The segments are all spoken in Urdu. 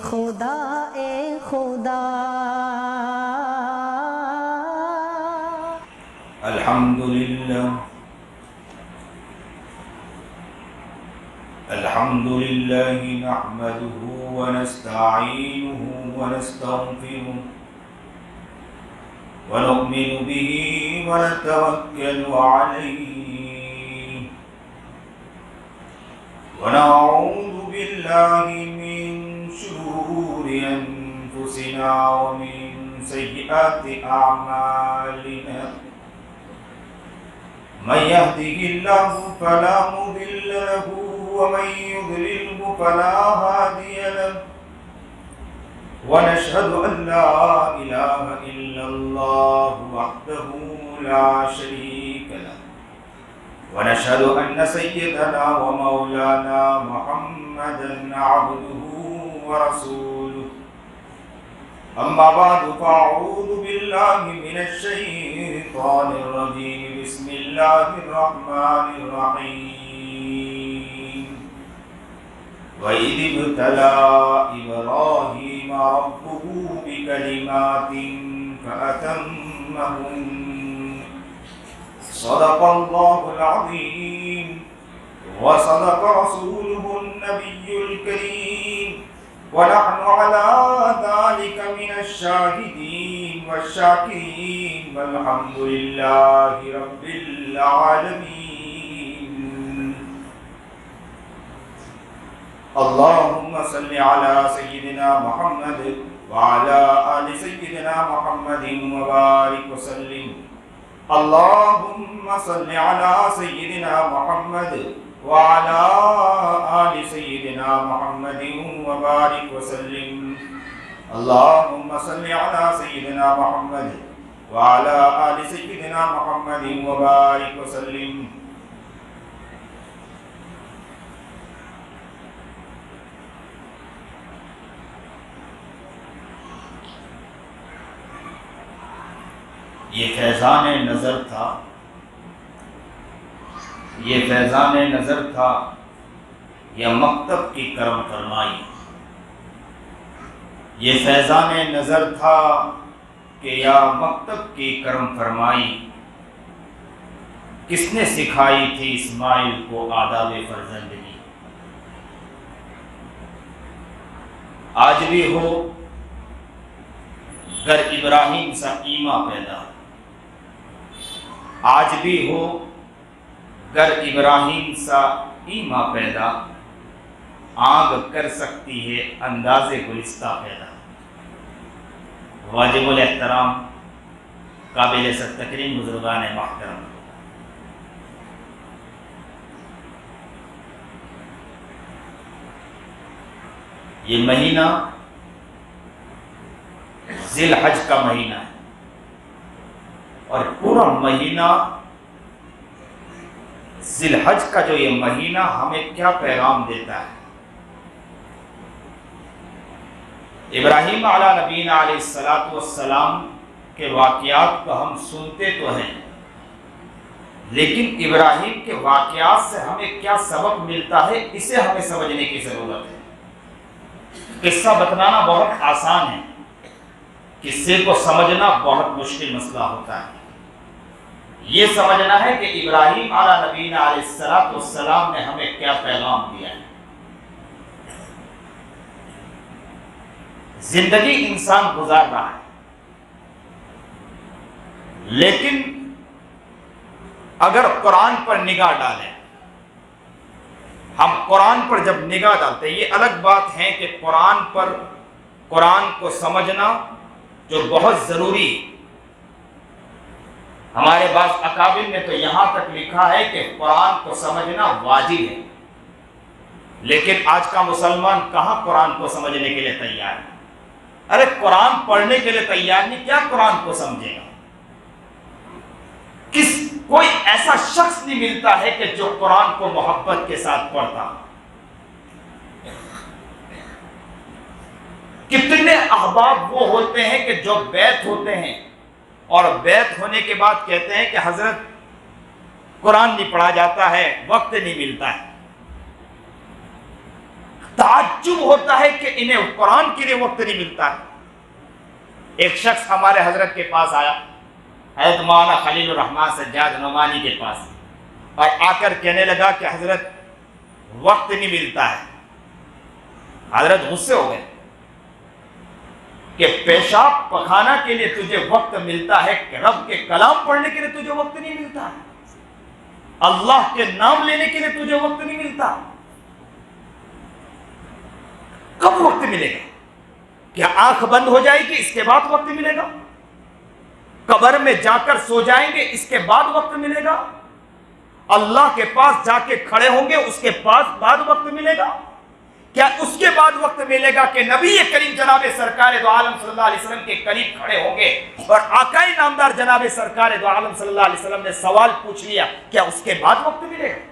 خدا اے خدا الحمد لله نحمده ونستعينه ونستغفره ونؤمن به ونتوكل عليه ونعوذ بالله من شرور أنفسنا ومن سيئات أعمالنا من يهده الله فلا مضل له ومن يضلله فلا هادي له ونشهد أن لا إله إلا الله وحده لا شريك له ونشهد أن سيدنا ومولانا محمدا عبده ورسوله أما بعد فأعوذ بالله من الشيطان الرجيم بسم الله الرحمن الرحيم وإذ ابتلى إبراهيم ربه بكلمات فأتمهن صدق الله العظيم وصدق رسوله النبي الكريم ونحن على ذلك من الشاهدين والشاكرين والحمد لله رب العالمين اللهم صل على سيدنا محمد وعلى آل سيدنا محمد وبارك وسلم اللهم صل على سيدنا محمد وعلى آل سيدنا محمد وبارك وسلم اللهم صل على سيدنا محمد وعلى آل سيدنا محمد وبارك وسلم یہ فیضان نظر تھا یا مکتب کی کرم فرمائی یہ فیضان نظر تھا کہ یا مکتب کی کرم فرمائی کس نے سکھائی تھی اسماعیل کو آداب فرزندگی آج بھی ہو گر ابراہیم سا ایما پیدا آج بھی ہو گر ابراہیم سا ایما پیدا آگ کر سکتی ہے انداز گلستہ پیدا واجب الاحترام قابل تکریم بزرگان محترم یہ مہینہ ذی الحج کا مہینہ ہے اور پورا مہینہ ذی الحج کا جو یہ مہینہ ہمیں کیا پیغام دیتا ہے ابراہیم علیہ نبینا علیہ السلام کے واقعات کو ہم سنتے تو ہیں لیکن ابراہیم کے واقعات سے ہمیں کیا سبق ملتا ہے اسے ہمیں سمجھنے کی ضرورت ہے قصہ بتلانا بہت آسان ہے قصے کو سمجھنا بہت مشکل مسئلہ ہوتا ہے یہ سمجھنا ہے کہ ابراہیم علیہ نبینا علیہ السلام نے ہمیں کیا پیغام دیا ہے زندگی انسان گزار رہا ہے لیکن اگر قرآن پر نگاہ ڈالیں ہم قرآن پر جب نگاہ ڈالتے ہیں یہ الگ بات ہے کہ قرآن کو سمجھنا جو بہت ضروری ہے ہمارے بعض اکابر نے تو یہاں تک لکھا ہے کہ قرآن کو سمجھنا واجب ہے لیکن آج کا مسلمان کہاں قرآن کو سمجھنے کے لیے تیار ہے ارے قرآن پڑھنے کے لیے تیار نہیں کیا قرآن کو سمجھے گا کوئی ایسا شخص نہیں ملتا ہے کہ جو قرآن کو محبت کے ساتھ پڑھتا کتنے احباب وہ ہوتے ہیں کہ جو بیعت ہوتے ہیں اور بیعت ہونے کے بعد کہتے ہیں کہ حضرت قرآن نہیں پڑھا جاتا ہے وقت نہیں ملتا ہے تعجب ہوتا ہے کہ انہیں قرآن کے لیے وقت نہیں ملتا ہے۔ ایک شخص ہمارے حضرت کے پاس آیا، حضرت مولانا خلیل الرحمان سجاد نعمانی کے پاس، اور آ کر کہنے لگا کہ حضرت وقت نہیں ملتا ہے۔ حضرت غصے ہو گئے کہ پیشاب پخانا کے لیے تجھے وقت ملتا ہے کہ رب کے کلام پڑھنے کے لیے تجھے وقت نہیں ملتا ہے، اللہ کے نام لینے کے لیے تجھے وقت نہیں ملتا، کب وقت ملے گا؟ کیا آنکھ بند ہو جائے گی اس کے بعد وقت ملے گا؟ قبر میں جا کر سو جائیں گے اس کے بعد وقت ملے گا؟ اللہ کے پاس جا کے کھڑے ہوں گے اس کے پاس بعد وقت ملے گا؟ کیا اس کے بعد وقت ملے گا کہ نبی کریم جناب سرکار دو عالم صلی اللہ علیہ وسلم کے قریب کھڑے ہوں گے اور آقائے نامدار جناب سرکار دو عالم صلی اللہ علیہ وسلم نے سوال پوچھ لیا، کیا اس کے بعد وقت ملے گا؟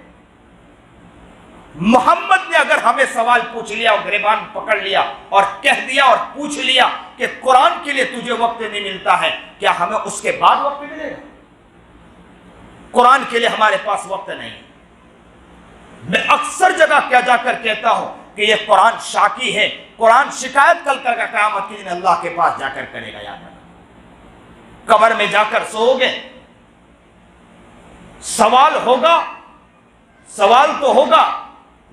محمد نے اگر ہمیں سوال پوچھ لیا اور گریبان پکڑ لیا اور کہہ دیا اور پوچھ لیا کہ قرآن کے لیے تجھے وقت نہیں ملتا ہے، کیا ہمیں اس کے بعد وقت ملے گا؟ قرآن کے لیے ہمارے پاس وقت نہیں۔ میں اکثر جگہ کیا جا کر کہتا ہوں کہ یہ قرآن شاکی ہے، قرآن شکایت کل کر قیامت کے دن اللہ کے پاس جا کر کرے گا۔ یاد رکھنا، قبر میں جا کر سو گے، سوال ہوگا، سوال تو ہوگا،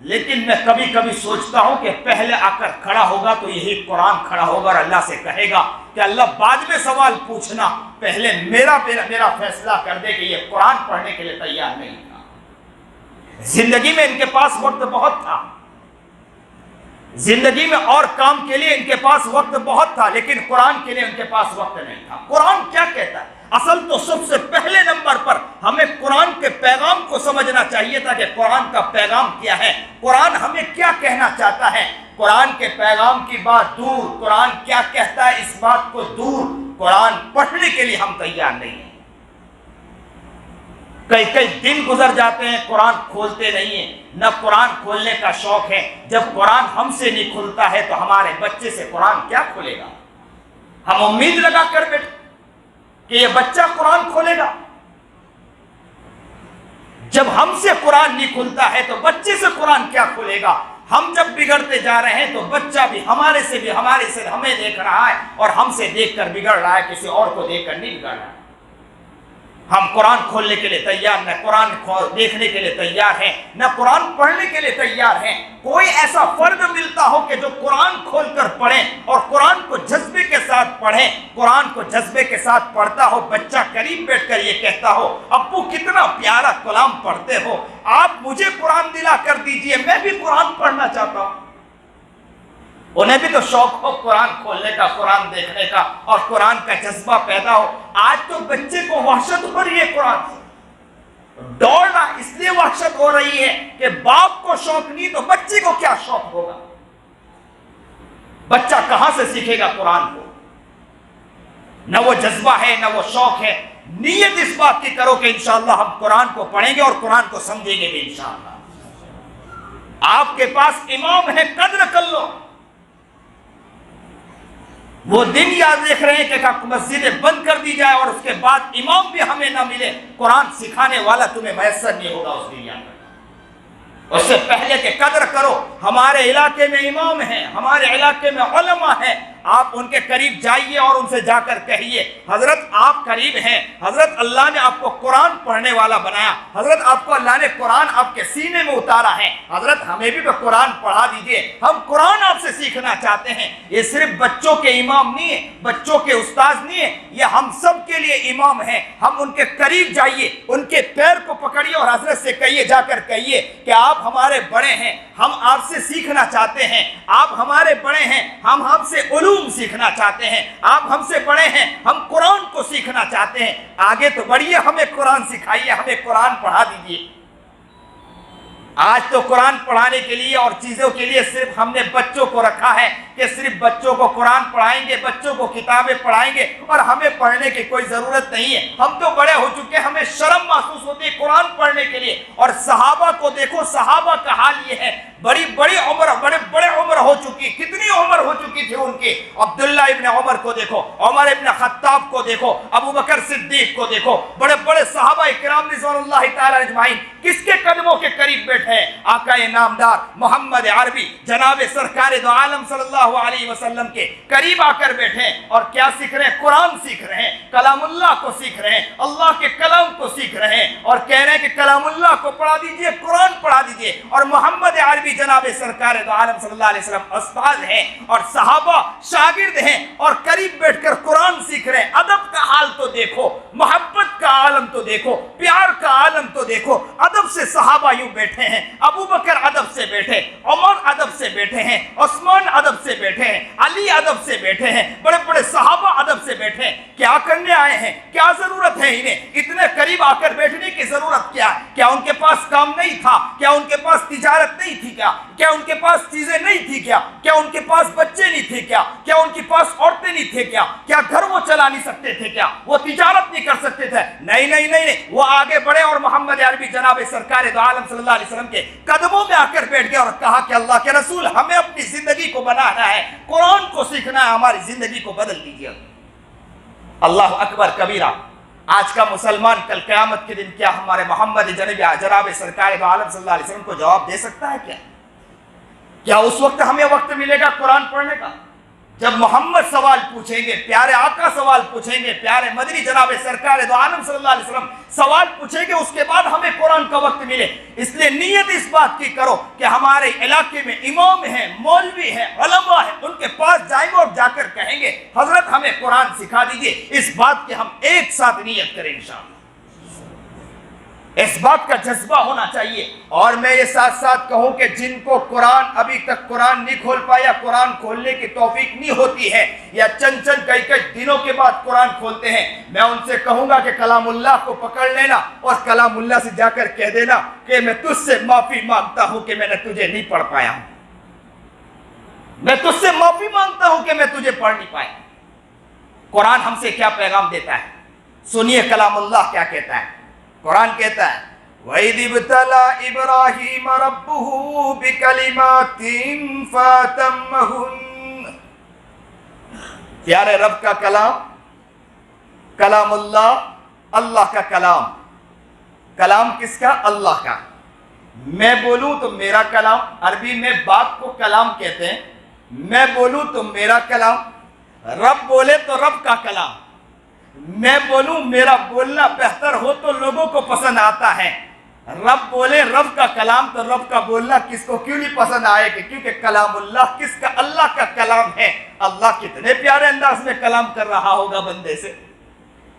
لیکن میں کبھی کبھی سوچتا ہوں کہ پہلے آ کر کھڑا ہوگا تو یہی قرآن کھڑا ہوگا اور اللہ سے کہے گا کہ اللہ بعد میں سوال پوچھنا، پہلے میرا فیصلہ کر دے کہ یہ قرآن پڑھنے کے لیے تیار نہیں تھا۔ زندگی میں ان کے پاس وقت بہت تھا، زندگی میں اور کام کے لیے ان کے پاس وقت بہت تھا، لیکن قرآن کے لیے ان کے پاس وقت نہیں تھا۔ قرآن کیا کہتا ہے؟ اصل تو سب سے پہلے نمبر پر ہمیں قرآن کے پیغام کو سمجھنا چاہیے تھا کہ قرآن کا پیغام کیا ہے، قرآن ہمیں کیا کہنا چاہتا ہے۔ قرآن کے پیغام کی بات دور، قرآن کیا کہتا ہے اس بات کو دور، قرآن پڑھنے کے لیے ہم تیار نہیں ہیں۔ کئی دن گزر جاتے ہیں قرآن کھولتے نہیں ہیں، نہ قرآن کھولنے کا شوق ہے۔ جب قرآن ہم سے نہیں کھلتا ہے تو ہمارے بچے سے قرآن کیا کھولے گا؟ ہم امید لگا کر بیٹھے کہ یہ بچہ قرآن کھولے گا۔ جب ہم سے قرآن نہیں کھلتا ہے تو بچے سے قرآن کیا کھولے گا؟ ہم جب بگڑتے جا رہے ہیں تو بچہ بھی ہمارے سے ہمیں دیکھ رہا ہے اور ہم سے دیکھ کر بگڑ رہا ہے، کسی اور کو دیکھ کر نہیں بگڑ رہا ہے۔ ہم قرآن کھولنے کے لیے تیار، نہ قرآن دیکھنے کے لیے تیار ہیں، نہ قرآن پڑھنے کے لیے تیار ہیں۔ کوئی ایسا فرد ملتا ہو کہ جو قرآن کھول کر پڑھے اور قرآن کو جذبے کے ساتھ پڑھے، قرآن کو جذبے کے ساتھ پڑھتا ہو، بچہ قریب بیٹھ کر یہ کہتا ہو ابو کتنا پیارا کلام پڑھتے ہو، آپ مجھے قرآن دلا کر دیجئے، میں بھی قرآن پڑھنا چاہتا ہوں۔ انہیں بھی تو شوق ہو قرآن کھولنے کا، قرآن دیکھنے کا اور قرآن کا جذبہ پیدا ہو۔ آج تو بچے کو وحشت ہو رہی ہے قرآن سے، دوڑنا اس لیے وحشت ہو رہی ہے کہ باپ کو شوق نہیں تو بچے کو کیا شوق ہوگا؟ بچہ کہاں سے سیکھے گا قرآن کو؟ نہ وہ جذبہ ہے نہ وہ شوق ہے۔ نیت اس بات کی کرو کہ انشاءاللہ ہم قرآن کو پڑھیں گے اور قرآن کو سمجھیں گے بھی انشاءاللہ۔ آپ کے پاس امام ہے، قدر کر لو۔ وہ دن یاد رکھ رہے ہیں کہ مسجدیں بند کر دی جائے اور اس کے بعد امام بھی ہمیں نہ ملے، قرآن سکھانے والا تمہیں میسر نہیں ہوگا اس دنیا میں۔ اس سے پہلے کہ قدر کرو، ہمارے علاقے میں امام ہیں، ہمارے علاقے میں علماء ہیں، آپ ان کے قریب جائیے اور ان سے جا کر کہیے حضرت آپ قریب ہیں، حضرت اللہ نے آپ کو قرآن پڑھنے والا بنایا، حضرت آپ کو اللہ نے قرآن آپ کے سینے میں اتارا ہے، حضرت ہمیں بھی تو قرآن پڑھا دیجئے، ہم قرآن آپ سے سیکھنا چاہتے ہیں۔ یہ صرف بچوں کے امام نہیں ہے، بچوں کے استاذ نہیں ہے، یہ ہم سب کے لیے امام ہیں۔ ہم ان کے قریب جائیے، ان کے پیر کو پکڑیے اور حضرت سے کہیے، جا کر کہیے کہ آپ ہمارے بڑے ہیں، ہم آپ سے سیکھنا چاہتے ہیں، آپ ہمارے بڑے ہیں، ہم آپ سے علوم سیکھنا چاہتے ہیں، آپ ہم سے بڑے ہیں، ہم قرآن کو سیکھنا چاہتے ہیں، آگے تو بڑھیے، ہمیں قرآن سکھائیے، ہمیں قرآن پڑھا دیجیے۔ آج تو قرآن پڑھانے کے لیے اور چیزوں کے لیے صرف ہم نے بچوں کو رکھا ہے کہ صرف بچوں کو قرآن پڑھائیں گے، بچوں کو کتابیں پڑھائیں گے اور ہمیں پڑھنے کی کوئی ضرورت نہیں ہے۔ ہم تو بڑے ہو چکے، ہمیں شرم محسوس ہوتی ہے قرآن پڑھنے کے لیے۔ اور صحابہ کو دیکھو، صحابہ کا حال یہ ہے، بڑی عمر، بڑے عمر ہو چکی، کتنی عمر ہو چکی تھی ان کی. عبداللہ ابن عمر کو دیکھو, عمر ابن خطاب کو دیکھو, ابو بکر صدیق کو دیکھو, بڑے بڑے صحابہ کرام رضوان اللہ تعالی اجمعین کس کے قدموں کے قریب بیٹھے ہیں؟ آقا نامدار محمد عربی جناب سرکار دو عالم صلی اللہ علیہ وسلم کے قریب آ کر بیٹھے ہیں, اور کیا سیکھ رہے ہیں؟ قرآن سیکھ رہے ہیں, کلام اللہ کو سیکھ رہے ہیں, اللہ کے کلام کو سیکھ رہے ہیں, اور کہہ رہے ہیں کہ کلام اللہ کو پڑھا دیجئے, قرآن پڑھا دیجئے. اور محمد عربی جناب سرکار دو عالم صلی اللہ علیہ وسلم استاد ہیں اور صحابہ شاگرد ہیں, اور قریب بیٹھ کر قرآن سیکھ رہے ہیں. ادب کا حال تو دیکھو, محبت کا عالم تو دیکھو, پیار کا عالم تو دیکھو. ادب سے صحابہ یوں بیٹھے ہیں, ابو بکر ادب سے بیٹھے, عمر ادب سے بیٹھے ہیں, عثمان ادب سے بیٹھے ہیں, علی ادب سے بیٹھے ہیں, بڑے بڑے صحابہ ادب سے بیٹھے ہیں. کیا کرنے آئے ہیں؟ کیا ضرورت ہے انہیں اتنے قریب آ کر بیٹھنے کی؟ ضرورت کیا؟ کیا ان کے پاس کام نہیں تھا؟ کیا ان کے پاس تجارت نہیں تھی؟ کیا ان کے پاس چیزیں نہیں تھی؟ کیا ان کے پاس بچے نہیں تھے؟ کیا ان کے پاس عورتیں نہیں تھے؟ کیا گھر وہ چلا نہیں سکتے تھے؟ کیا وہ تجارت نہیں کر سکتے تھے؟ نہیں, وہ آگے بڑھے اور محمد عربی جناب سرکار دو عالم صلی اللہ علیہ وسلم کے قدموں میں آ کر بیٹھ گئے اور کہا کہ اللہ کے رسول, ہمیں اپنی زندگی کو بنانا ہے, قرآن کو سیکھنا ہے, ہماری زندگی کو بدل دیجیے. اللہ اکبر کبیرہ. آج کا مسلمان کل قیامت کے دن کیا ہمارے محمد جناب سرکار دو عالم صلی اللہ علیہ وسلم کو جواب دے سکتا ہے؟ کیا اس وقت ہمیں وقت ملے گا قرآن پڑھنے کا؟ جب محمد سوال پوچھیں گے, پیارے آقا سوال پوچھیں گے, پیارے مدنی جناب سرکار دو عالم صلی اللہ علیہ وسلم سوال پوچھیں گے, اس کے بعد ہمیں قرآن کا وقت ملے. اس لیے نیت اس بات کی کرو کہ ہمارے علاقے میں امام ہیں, مولوی ہیں, علماء ہیں, ان کے پاس جائیں گے اور جا کر کہیں گے حضرت ہمیں قرآن سکھا دیجئے. اس بات کی ہم ایک ساتھ نیت کریں انشاءاللہ. اس بات کا جذبہ ہونا چاہیے. اور میں یہ ساتھ ساتھ کہوں کہ جن کو قرآن ابھی تک قرآن نہیں کھول پایا, قرآن کھولنے کی توفیق نہیں ہوتی ہے, یا چند کئی دنوں کے بعد قرآن کھولتے ہیں, میں ان سے کہوں گا کہ کلام اللہ کو پکڑ لینا اور کلام اللہ سے جا کر کہہ دینا کہ میں تجھ سے معافی مانگتا ہوں کہ میں نے تجھے نہیں پڑھ پایا ہوں. میں تجھ سے معافی مانگتا ہوں کہ میں تجھے پڑھ نہیں پایا. قرآن ہم سے کیا پیغام دیتا ہے؟ سنیے کلام اللہ کیا کہتا ہے. قرآن کہتا ہے وَإِذِ ابْتَلَىٰ إِبْرَاهِيمَ رَبُّهُ بِكَلِمَاتٍ فَأَتَمَّهُنَّ. پیارے رب کا کلام, کلام اللہ, اللہ کا کلام. کلام کس کا؟ اللہ کا. میں بولوں تو میرا کلام, عربی میں بات کو کلام کہتے ہیں. میں بولوں تو میرا کلام, رب بولے تو رب کا کلام. میں بولوں, میرا بولنا بہتر ہو تو لوگوں کو پسند آتا ہے. رب بولے رب کا کلام تو رب کا بولنا کس کو کیوں نہیں پسند آئے گا؟ کیونکہ کلام اللہ کس کا؟ اللہ کا کلام ہے. اللہ کتنے پیارے انداز میں کلام کر رہا ہوگا بندے سے,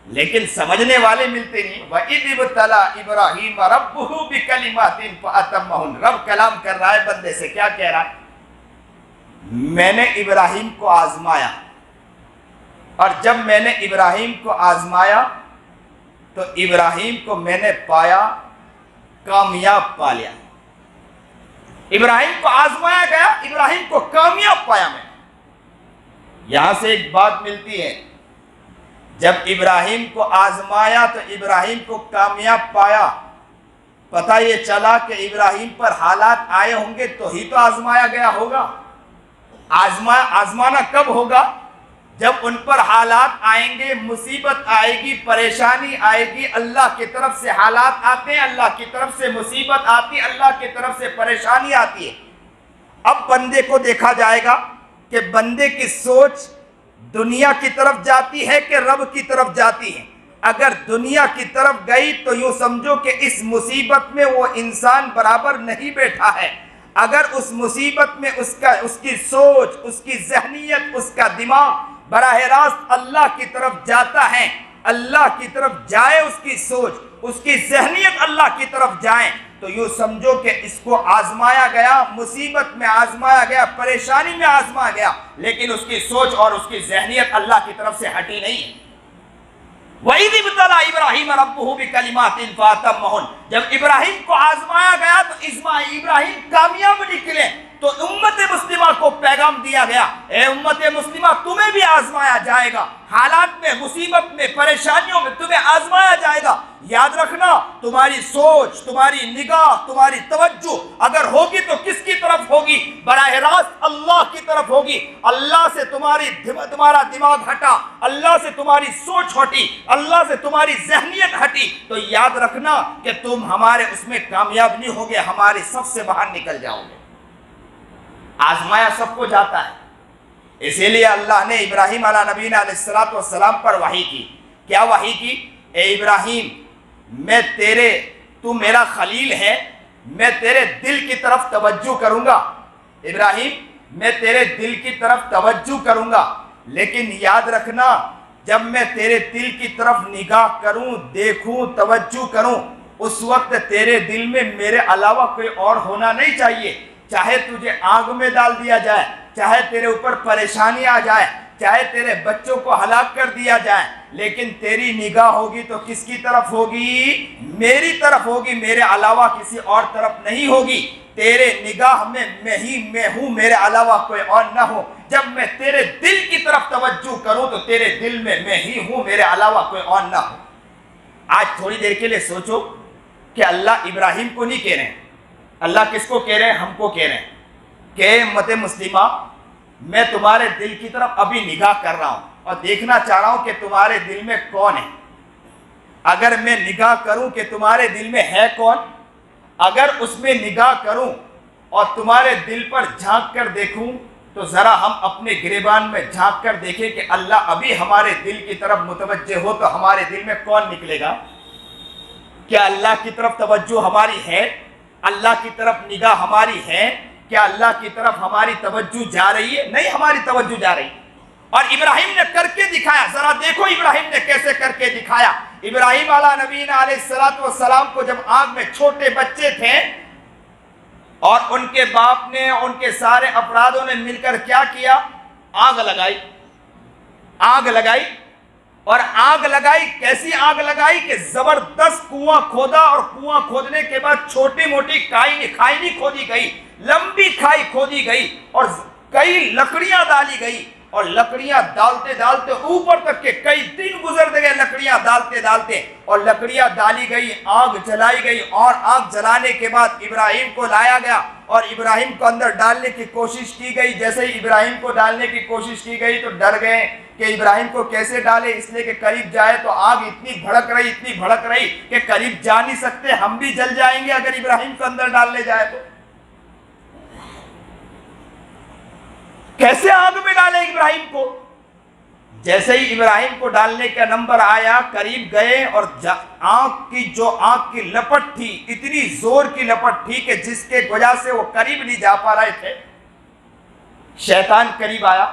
لیکن سمجھنے والے ملتے نہیں. وَإِذِ ابْتَلَىٰ إِبْرَاهِيمَ رَبُّهُ بِكَلِمَاتٍ فَأَتَمَّهُنَّ. رب کلام کر رہا ہے بندے سے, کیا کہہ رہا ہے؟ میں نے ابراہیم کو آزمایا, اور جب میں نے ابراہیم کو آزمایا تو ابراہیم کو میں نے پایا, کامیاب پا لیا. ابراہیم کو آزمایا گیا, ابراہیم کو کامیاب پایا میں. یہاں سے ایک بات ملتی ہے, جب ابراہیم کو آزمایا تو ابراہیم کو کامیاب پایا, پتہ یہ چلا کہ ابراہیم پر حالات آئے ہوں گے تو ہی تو آزمایا گیا ہوگا. آزمانا کب ہوگا؟ جب ان پر حالات آئیں گے, مصیبت آئے گی, پریشانی آئے گی. اللہ کی طرف سے حالات آتے ہیں, اللہ کی طرف سے مصیبت آتی ہے, اللہ کی طرف سے پریشانی آتی ہے. اب بندے کو دیکھا جائے گا کہ بندے کی سوچ دنیا کی طرف جاتی ہے کہ رب کی طرف جاتی ہے. اگر دنیا کی طرف گئی تو یوں سمجھو کہ اس مصیبت میں وہ انسان برابر نہیں بیٹھا ہے. اگر اس مصیبت میں اس کی سوچ, اس کی ذہنیت, اس کا دماغ براہ راست اللہ کی طرف جاتا ہے, اللہ کی طرف جائے, اس کی سوچ, اس کی ذہنیت اللہ کی طرف جائیں, تو یوں سمجھو کہ اس کو آزمایا گیا, مصیبت میں آزمایا گیا, پریشانی میں آزمایا گیا, لیکن اس کی سوچ اور اس کی ذہنیت اللہ کی طرف سے ہٹی نہیں ہے. وَإِذِ ابْتَلَىٰ إِبْرَاهِيمَ رَبُّهُ بِكَلِمَاتٍ فَأَتَمَّهُنَّ. جب ابراہیم کو آزمایا گیا تو ابراہیم کامیاب نکلے. تو امت مسلمہ کو پیغام دیا گیا، اے امت مسلمہ تمہیں بھی آزمایا جائے گا، حالات میں، مصیبت میں، پریشانیوں میں تمہیں آزمایا جائے گا۔ یاد رکھنا تمہاری سوچ، تمہاری نگاہ، تمہاری توجہ اگر ہوگی تو کس کی طرف ہوگی؟ براہ راست اللہ کی طرف ہوگی۔ اللہ سے تمہارا دماغ ہٹا، اللہ سے تمہاری سوچ ہٹی، اللہ سے تمہاری ذہنیت ہٹی تو یاد رکھنا کہ تم ہمارے اس میں کامیاب نہیں ہوگے، ہماری صف سے باہر نکل جاؤ گے۔ آزمایا سب کو جاتا ہے، اسی لیے اللہ نے ابراہیم علیہ نبینا علیہ السلام پر وحی کی۔ کیا وحی کی؟ اے ابراہیم تو میرا خلیل ہے، میں تیرے دل کی طرف توجہ کروں گا، ابراہیم میں تیرے دل کی طرف توجہ کروں گا، لیکن یاد رکھنا جب میں تیرے دل کی طرف نگاہ کروں، دیکھوں، توجہ کروں، اس وقت تیرے دل میں میرے علاوہ کوئی اور ہونا نہیں چاہیے۔ چاہے تجھے آگ میں ڈال دیا جائے، چاہے تیرے اوپر پریشانی آ جائے، چاہے تیرے بچوں کو ہلاک کر دیا جائے، لیکن تیری نگاہ ہوگی تو کس کی طرف ہوگی؟ میری طرف ہوگی، میرے علاوہ کسی اور طرف نہیں ہوگی۔ تیرے نگاہ میں میں ہوں، میرے علاوہ کوئی اور نہ ہو۔ جب میں تیرے دل کی طرف توجہ کروں تو تیرے دل میں ہی ہوں، میرے علاوہ کوئی اور نہ ہو۔ آج تھوڑی دیر کے لیے سوچو کہ اللہ ابراہیم کو نہیں کہہ رہے ہیں، اللہ کس کو کہہ رہے ہیں؟ ہم کو کہہ رہے ہیں کہ امت مسلمہ میں تمہارے دل کی طرف ابھی نگاہ کر رہا ہوں اور دیکھنا چاہ رہا ہوں کہ تمہارے دل میں کون ہے۔ اگر میں نگاہ کروں کہ تمہارے دل میں ہے کون، اگر اس میں نگاہ کروں اور تمہارے دل پر جھانک کر دیکھوں تو ذرا ہم اپنے گریبان میں جھانک کر دیکھیں کہ اللہ ابھی ہمارے دل کی طرف متوجہ ہو تو ہمارے دل میں کون نکلے گا؟ کیا اللہ کی طرف توجہ ہماری ہے؟ اللہ کی طرف نگاہ ہماری ہے؟ کیا اللہ کی طرف ہماری توجہ جا رہی ہے؟ نہیں، ہماری توجہ جا رہی۔ اور ابراہیم نے کر کے دکھایا، ذرا دیکھو ابراہیم نے کیسے کر کے دکھایا۔ ابراہیم علیہ نبینا علیہ السلام کو جب آگ میں چھوٹے بچے تھے اور ان کے باپ نے، ان کے سارے افرادوں نے مل کر کیا کیا؟ آگ لگائی، آگ لگائی، اور آگ لگائی، کیسی آگ لگائی کہ زبردست کنواں کھودا، اور کنواں کھودنے کے بعد چھوٹی موٹی کھائی نہیں کھودی گئی، لمبی کھائی کھودی گئی اور کئی لکڑیاں ڈالی گئی، اور لکڑیاں ڈالتے ڈالتے اوپر تک کے کئی دن گزر گئے لکڑیاں ڈالتے ڈالتے، اور لکڑیاں ڈالی گئی، آگ جلائی گئی، اور آگ جلانے کے بعد ابراہیم کو لایا گیا اور ابراہیم کو اندر ڈالنے کی کوشش کی گئی۔ جیسے ہی ابراہیم کو ڈالنے کی کوشش کی گئی تو ڈر گئے کہ ابراہیم کو کیسے ڈالے، اس لیے کہ قریب جائے تو آگ اتنی بھڑک رہی کہ قریب جا نہیں سکتے، ہم بھی جل جائیں گے اگر ابراہیم کو اندر ڈالنے جائے تو۔ کیسے آگ میں ڈالے ابراہیم کو؟ جیسے ہی ابراہیم کو ڈالنے کا نمبر آیا، قریب گئے اور آنکھ کی لپٹ تھی، اتنی زور کی لپٹ تھی کہ جس کے وجہ سے وہ قریب نہیں جا پا رہے تھے۔ شیطان قریب آیا،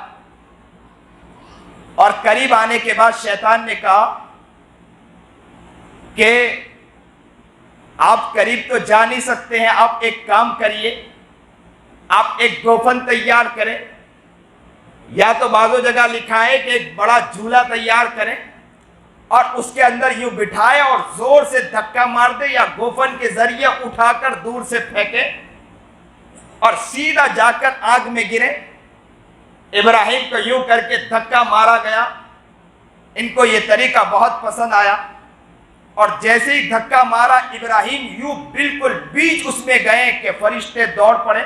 اور قریب آنے کے بعد شیطان نے کہا کہ آپ قریب تو جا نہیں سکتے ہیں، آپ ایک کام کریے، آپ ایک گوفن تیار کریں، یا تو بعضو جگہ لکھا ہے کہ ایک بڑا جھولا تیار کریں اور اس کے اندر یوں بٹھائے اور زور سے دھکا مار دے، یا گوفن کے ذریعے اٹھا کر دور سے پھینکے اور سیدھا جا کر آگ میں گرے۔ ابراہیم کو یوں کر کے دھکا مارا گیا، ان کو یہ طریقہ بہت پسند آیا، اور جیسے ہی دھکا مارا ابراہیم یوں بالکل بیچ اس میں گئے کہ فرشتے دوڑ پڑے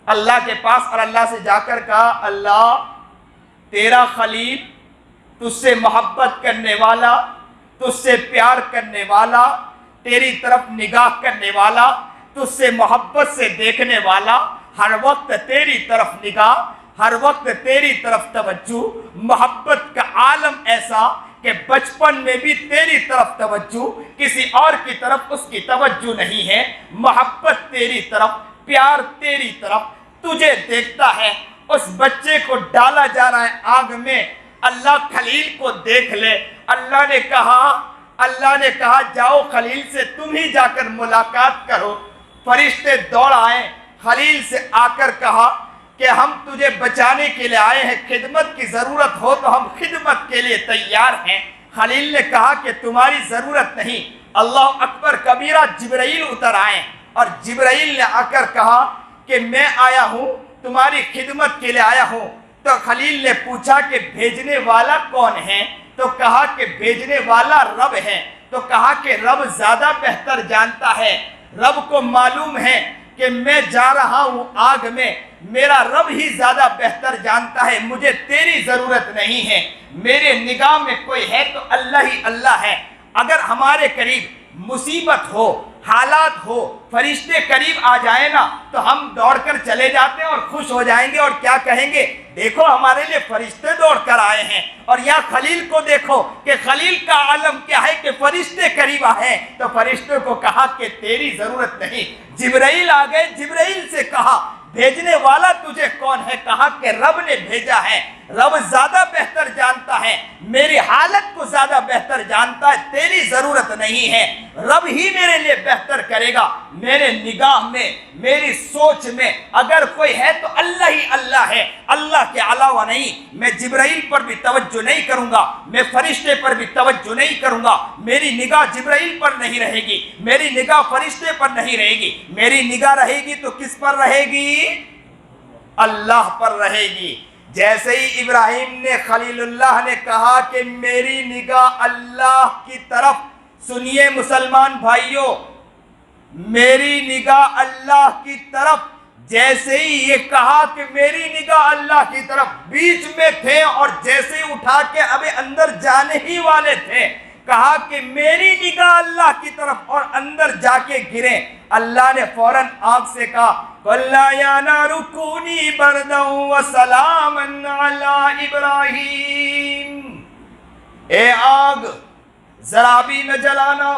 اللہ کے پاس، اور اللہ سے جا کر کہا، اللہ تیرا خلیل، تجھ سے محبت کرنے والا، تجھ سے پیار کرنے والا، تیری طرف نگاہ کرنے والا، تجھ سے محبت سے دیکھنے والا، ہر وقت تیری طرف نگاہ، ہر وقت تیری طرف توجہ، محبت کا عالم ایسا کہ بچپن میں بھی تیری طرف توجہ، کسی اور کی طرف اس کی توجہ نہیں ہے، محبت تیری طرف، پیار تیری طرف، تجھے دیکھتا ہے۔ اس بچے کو ڈالا جا رہا ہے آگ میں، اللہ خلیل کو دیکھ لے۔ اللہ نے کہا جاؤ خلیل سے تم ہی جا کر ملاقات کرو۔ فرشتے دوڑ آئے، خلیل سے آ کر کہا کہ ہم تجھے بچانے کے لیے آئے ہیں، خدمت کی ضرورت ہو تو ہم خدمت کے لیے تیار ہیں۔ خلیل نے کہا کہ تمہاری ضرورت نہیں۔ اللہ اکبر کبیرہ، جبرائیل اتر آئے، اور جبرائیل نے آ کر کہا کہ میں آیا ہوں تمہاری خدمت کے لیے آیا ہوں۔ تو خلیل نے پوچھا کہ بھیجنے والا کون ہے؟ تو کہا کہ بھیجنے والا رب ہے۔ تو کہا کہ رب زیادہ بہتر جانتا ہے، رب کو معلوم ہے کہ میں جا رہا ہوں آگ میں، میرا رب ہی زیادہ بہتر جانتا ہے، مجھے تیری ضرورت نہیں ہے، میرے نگاہ میں کوئی ہے تو اللہ ہی اللہ ہے۔ اگر ہمارے قریب مصیبت ہو، حالات ہو، فرشتے قریب آ جائیں نا تو ہم دوڑ کر چلے جاتے ہیں اور خوش ہو جائیں گے اور کیا کہیں گے؟ دیکھو ہمارے لیے فرشتے دوڑ کر آئے ہیں۔ اور یہاں خلیل کو دیکھو کہ خلیل کا عالم کیا ہے کہ فرشتے قریب آئے، تو فرشتوں کو کہا کہ تیری ضرورت نہیں۔ جبرائیل آ گئے، جبرائیل سے کہا بھیجنے والا تجھے کون ہے؟ کہا کہ رب نے بھیجا ہے، رب زیادہ بہتر جانتا ہے، میری حالت کو زیادہ بہتر جانتا ہے، تیری ضرورت نہیں ہے، رب ہی میرے لیے بہتر کرے گا۔ میرے نگاہ میں، میری سوچ میں اگر کوئی ہے تو اللہ ہی اللہ ہے، اللہ کے علاوہ نہیں۔ میں جبرائیل پر بھی توجہ نہیں کروں گا، میں فرشتے پر بھی توجہ نہیں کروں گا، میری نگاہ جبرائیل پر نہیں رہے گی، میری نگاہ فرشتے پر نہیں رہے گی، میری نگاہ رہے گی تو کس پر رہے گی؟ اللہ پر رہے گی۔ جیسے ہی ابراہیم نے، خلیل اللہ نے کہا کہ میری نگاہ اللہ کی طرف، سنیے مسلمان بھائیوں، میری نگاہ اللہ کی طرف، جیسے ہی یہ کہا کہ میری نگاہ اللہ کی طرف، بیچ میں تھے اور جیسے ہی اٹھا کے ابھی اندر جانے ہی والے تھے، کہا کہ میری نگاہ اللہ کی طرف اور اندر جا کے گرے، اللہ نے فوراً آگ سے کہا قُلْنَا يَا نَارُ كُونِي بَرْدًا وَسَلَامًا عَلَىٰ إِبْرَاهِيمَ، اے آگ ذرا بھی نہ جلانا،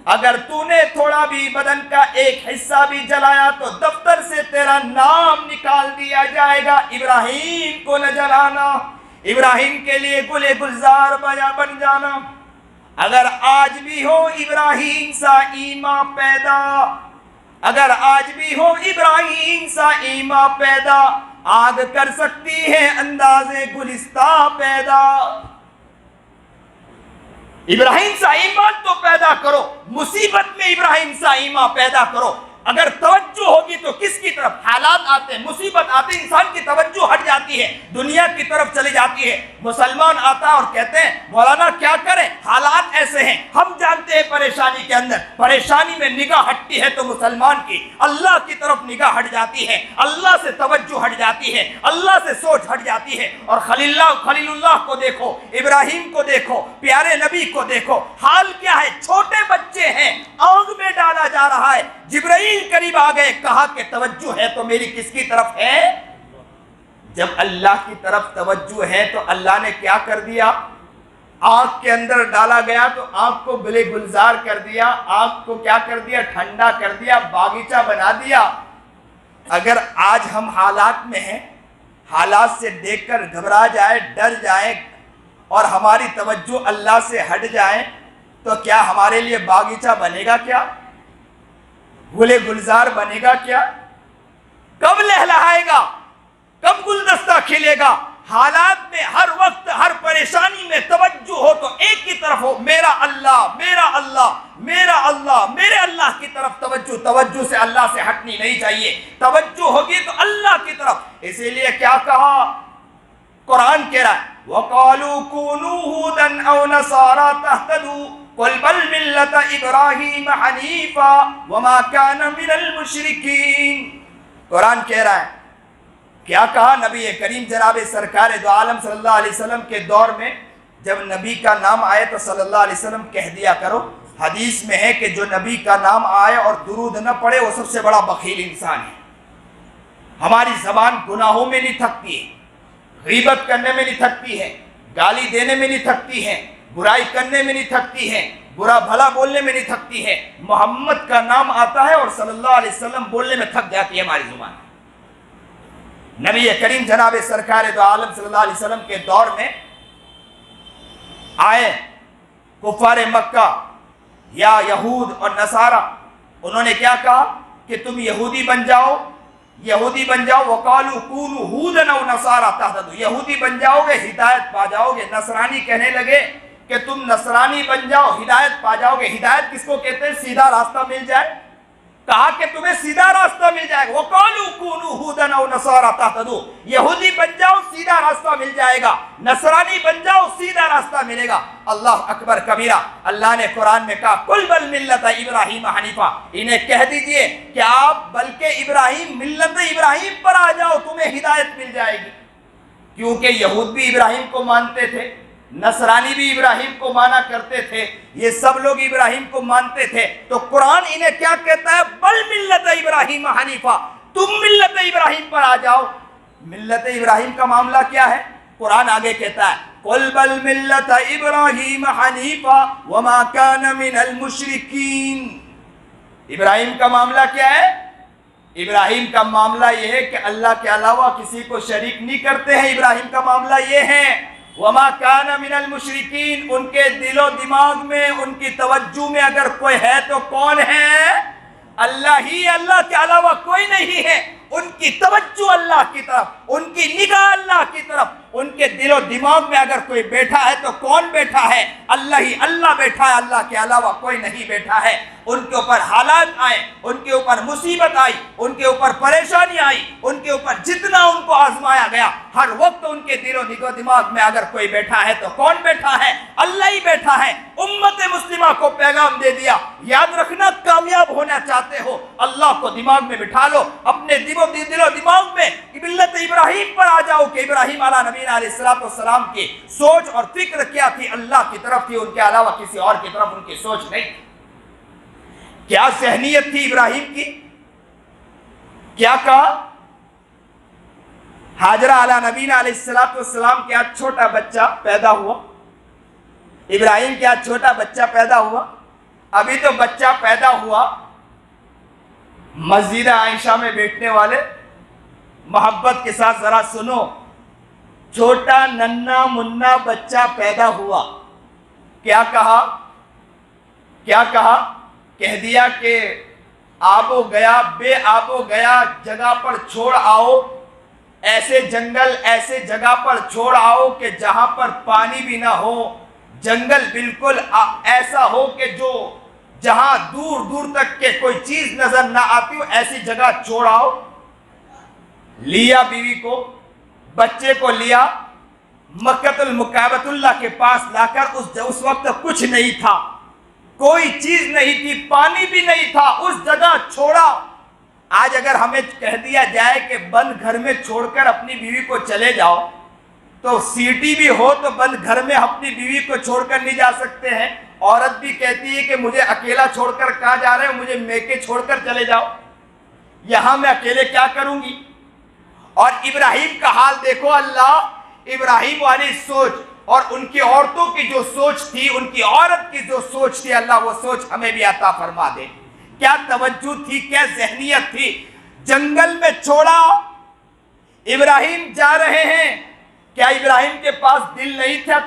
اگر تو نے تھوڑا بھی بدن کا ایک حصہ بھی جلایا تو دفتر سے تیرا نام نکال دیا جائے گا، ابراہیم کو نہ جلانا، ابراہیم کے لیے گلے گلزار بن جانا۔ اگر آج بھی ہو ابراہیم سا ایمان پیدا، اگر آج بھی ہو ابراہیم سا ایمان پیدا، آگ کر سکتی ہے انداز گلستہ پیدا۔ ابراہیم سا ایمان تو پیدا کرو، مصیبت میں ابراہیم سا ایمان پیدا کرو۔ اگر توجہ ہوگی تو کس کی طرف؟ حالات آتے ہیں، مصیبت آتے ہیں، انسان کی توجہ ہٹ جاتی ہے، دنیا کی طرف چلی جاتی ہے۔ مسلمان آتا ہے اور کہتے ہیں مولانا کیا کریں، حالات ایسے ہیں، ہم جانتے ہیں پریشانی کے اندر، پریشانی میں نگاہ ہٹتی ہے تو مسلمان کی اللہ کی طرف نگاہ ہٹ جاتی ہے، اللہ سے توجہ ہٹ جاتی ہے، اللہ سے سوچ ہٹ جاتی ہے۔ اور خلیل اللہ کو دیکھو، ابراہیم کو دیکھو، پیارے نبی کو دیکھو، حال کیا ہے؟ چھوٹے بچے ہیں، آگ میں ڈالا جا رہا ہے، جبرائیل قریب آ گئے، کہا کہ توجہ ہے تو میری کس کی طرف ہے؟ جب اللہ کی طرف توجہ ہے تو اللہ نے کیا کر دیا؟ آگ کے اندر ڈالا گیا تو آگ کو گلے گلزار کر دیا، آگ کو کیا کر دیا؟ ٹھنڈا کر دیا، باغیچہ بنا دیا۔ اگر آج ہم حالات میں ہیں، حالات سے دیکھ کر گھبرا جائے، ڈر جائے اور ہماری توجہ اللہ سے ہٹ جائے تو کیا ہمارے لیے باغیچہ بنے گا؟ کیا گلے گلزار بنے گا؟ کیا کب لہلہائے گا؟ کب گلدستہ کھلے گا؟ حالات میں ہر وقت ہر پریشانی میں توجہ ہو تو ایک کی طرف ہو، میرا اللہ میرا اللہ میرا اللہ، میرے اللہ کی طرف توجہ سے اللہ سے ہٹنی نہیں چاہیے، توجہ ہوگی تو اللہ کی طرف۔ اسی لیے کیا کہا قرآن کہہ رہا ہے وَقَالُوا كُونُوا هُودًا أَوْ نَصَارَىٰ تَهْتَدُوا قُلْ بَلْ مِلَّةَ إِبْرَاهِيمَ حَنِيفًا وَمَا كَانَ مِنَ الْمُشْرِكِينَ۔ قرآن کہہ رہا ہے، کیا کہا نبی کریم جناب سرکار دو عالم صلی اللہ علیہ وسلم کے دور میں جب نبی کا نام آئے تو صلی اللہ علیہ وسلم کہہ دیا کرو، حدیث میں ہے کہ جو نبی کا نام آئے اور درود نہ پڑھے وہ سب سے بڑا بخیل انسان ہے۔ ہماری زبان گناہوں میں نہیں تھکتی ہے، غیبت کرنے میں نہیں تھکتی ہے، گالی دینے میں نہیں تھکتی ہے، برائی کرنے میں نہیں تھکتی ہے، برا بھلا بولنے میں نہیں تھکتی ہے۔ محمد کا نام آتا ہے اور صلی اللہ علیہ وسلم بولنے میں تھک جاتی ہے ہماری زبان۔ نبی کریم جناب سرکار دو عالم صلی اللہ علیہ وسلم کے دور میں آئے کفار مکہ یا یہود اور نصارہ، انہوں نے کیا کہا کہ تم یہودی بن جاؤ، یہودی بن جاؤ، وَقَالُوا كُونُوا هُودًا أَوْ نَصَارَىٰ تَهْتَدُوا، یہودی بن جاؤ گے ہدایت پا جاؤ گے۔ نصرانی کہنے لگے کہ تم نصرانی بن جاؤ ہدایت پا جاؤ گے۔ ہدایت کس کو کہتے ہیں؟ سیدھا راستہ مل جائے، کہا کہ تمہیں سیدھا راستہ مل جائے گا. وَقَالُوا كُونُوا هُودًا أَوْ نَصَارَىٰ تَهْتَدُوا, یہودی بن جاؤ سیدھا راستہ مل جائے گا, نصرانی بن جاؤ سیدھا راستہ ملے گا. اللہ اکبر کبیرہ. اللہ نے قرآن میں کہا قُلْ بَلْ مِلَّةَ إِبْرَاهِيمَ حَنِيفًا, انہیں کہہ دیجئے کہ آپ بلکہ ابراہیم, ملت ابراہیم پر آ جاؤ, تمہیں ہدایت مل جائے گی. کیونکہ یہود بھی ابراہیم کو مانتے تھے, نصرانی بھی ابراہیم کو مانا کرتے تھے, یہ سب لوگ ابراہیم کو مانتے تھے. تو قرآن انہیں کیا کہتا ہے؟ بل ملت ابراہیم حنیفہ, تم ملت ابراہیم پر آ جاؤ. ملت ابراہیم کا معاملہ کیا ہے؟ قرآن آگے کہتا ہے قل بل ملت ابراہیم حنیفہ وما کان من المشرکین. ابراہیم کا معاملہ کیا ہے؟ ابراہیم کا معاملہ یہ ہے کہ اللہ کے علاوہ کسی کو شریک نہیں کرتے ہیں. ابراہیم کا معاملہ یہ ہے وما کان من المشرکین, ان کے دل و دماغ میں, ان کی توجہ میں اگر کوئی ہے تو کون ہے؟ اللہ ہی, اللہ کے علاوہ کوئی نہیں ہے. ان کی توجہ اللہ کی طرف, ان کی نگاہ اللہ کی طرف, ان کے دل و دماغ میں اگر کوئی بیٹھا ہے تو کون بیٹھا ہے؟ اللہ ہی اللہ بیٹھا ہے, اللہ کے علاوہ کوئی نہیں بیٹھا ہے. ان کے اوپر حالات آئے, ان کے اوپر مصیبت آئی, ان کے اوپر پریشانی آئی, ان کے اوپر جتنا ان کو آزمایا گیا, ہر وقت ان کے دل و دماغ میں اگر کوئی بیٹھا ہے تو کون بیٹھا ہے؟ اللہ ہی بیٹھا ہے. امت مسلمہ کو پیغام دے دیا, یاد رکھنا کامیاب ہونا چاہتے ہو اللہ کو دماغ میں بٹھا لو, اپنے دل و دماغ میں ملت ابراہیم پر آ جاؤ کہ ابراہیم علیہ نبینا علیہ السلام کی سوچ اور فکر کیا تھی؟ اللہ کی طرف تھی, ان کے علاوہ کسی اور کی طرف ان کی سوچ نہیں. کیا ذہنیت تھی ابراہیم کی؟ کیا کہا؟ حاجرہ علیہ نبینا علیہ السلام کے ہاتھ چھوٹا بچہ پیدا ہوا, ابراہیم کے ہاتھ چھوٹا بچہ پیدا ہوا. ابھی تو بچہ پیدا ہوا, مسجد عائشہ میں بیٹھنے والے محبت کے ساتھ ذرا سنو, چھوٹا ننھا منا بچہ پیدا ہوا, کیا کہا؟ کیا کہا؟ کہہ دیا کہ آب و گیا, بے آب و گیا جگہ پر چھوڑ آؤ, ایسے جنگل ایسے جگہ پر چھوڑ آؤ کہ جہاں پر پانی بھی نہ ہو, جنگل بالکل ایسا ہو کہ جو جہاں دور دور تک کے کوئی چیز نظر نہ آتی ہو, ایسی جگہ چھوڑ آؤ. لیا بیوی کو, بچے کو لیا, مکۃ المکرمہ اللہ کے پاس لا کر, اس وقت کچھ نہیں تھا, کوئی چیز نہیں تھی, پانی بھی نہیں تھا, اس جگہ چھوڑا. آج اگر ہمیں کہہ دیا جائے کہ بند گھر میں چھوڑ کر اپنی بیوی کو چلے جاؤ, تو سیٹی بھی ہو تو بند گھر میں اپنی بیوی کو چھوڑ کر نہیں جا سکتے ہیں. عورت بھی کہتی ہے کہ مجھے اکیلا چھوڑ کر کہاں جا رہے ہو, مجھے میکے چھوڑ کر چلے جاؤ, یہاں میں اکیلے کیا کروں گی. اور ابراہیم کا حال دیکھو, اللہ ابراہیم والی سوچ اور ان کی عورتوں کی جو سوچ تھی, ان کی عورت کی جو سوچ تھی, اللہ وہ سوچ ہمیں بھی عطا فرما دے. کیا توجہ تھی, کیا ذہنیت تھی. جنگل میں چھوڑا, ابراہیم جا رہے ہیں. کیا ابراہیم کے پاس دل نہیں تھا؟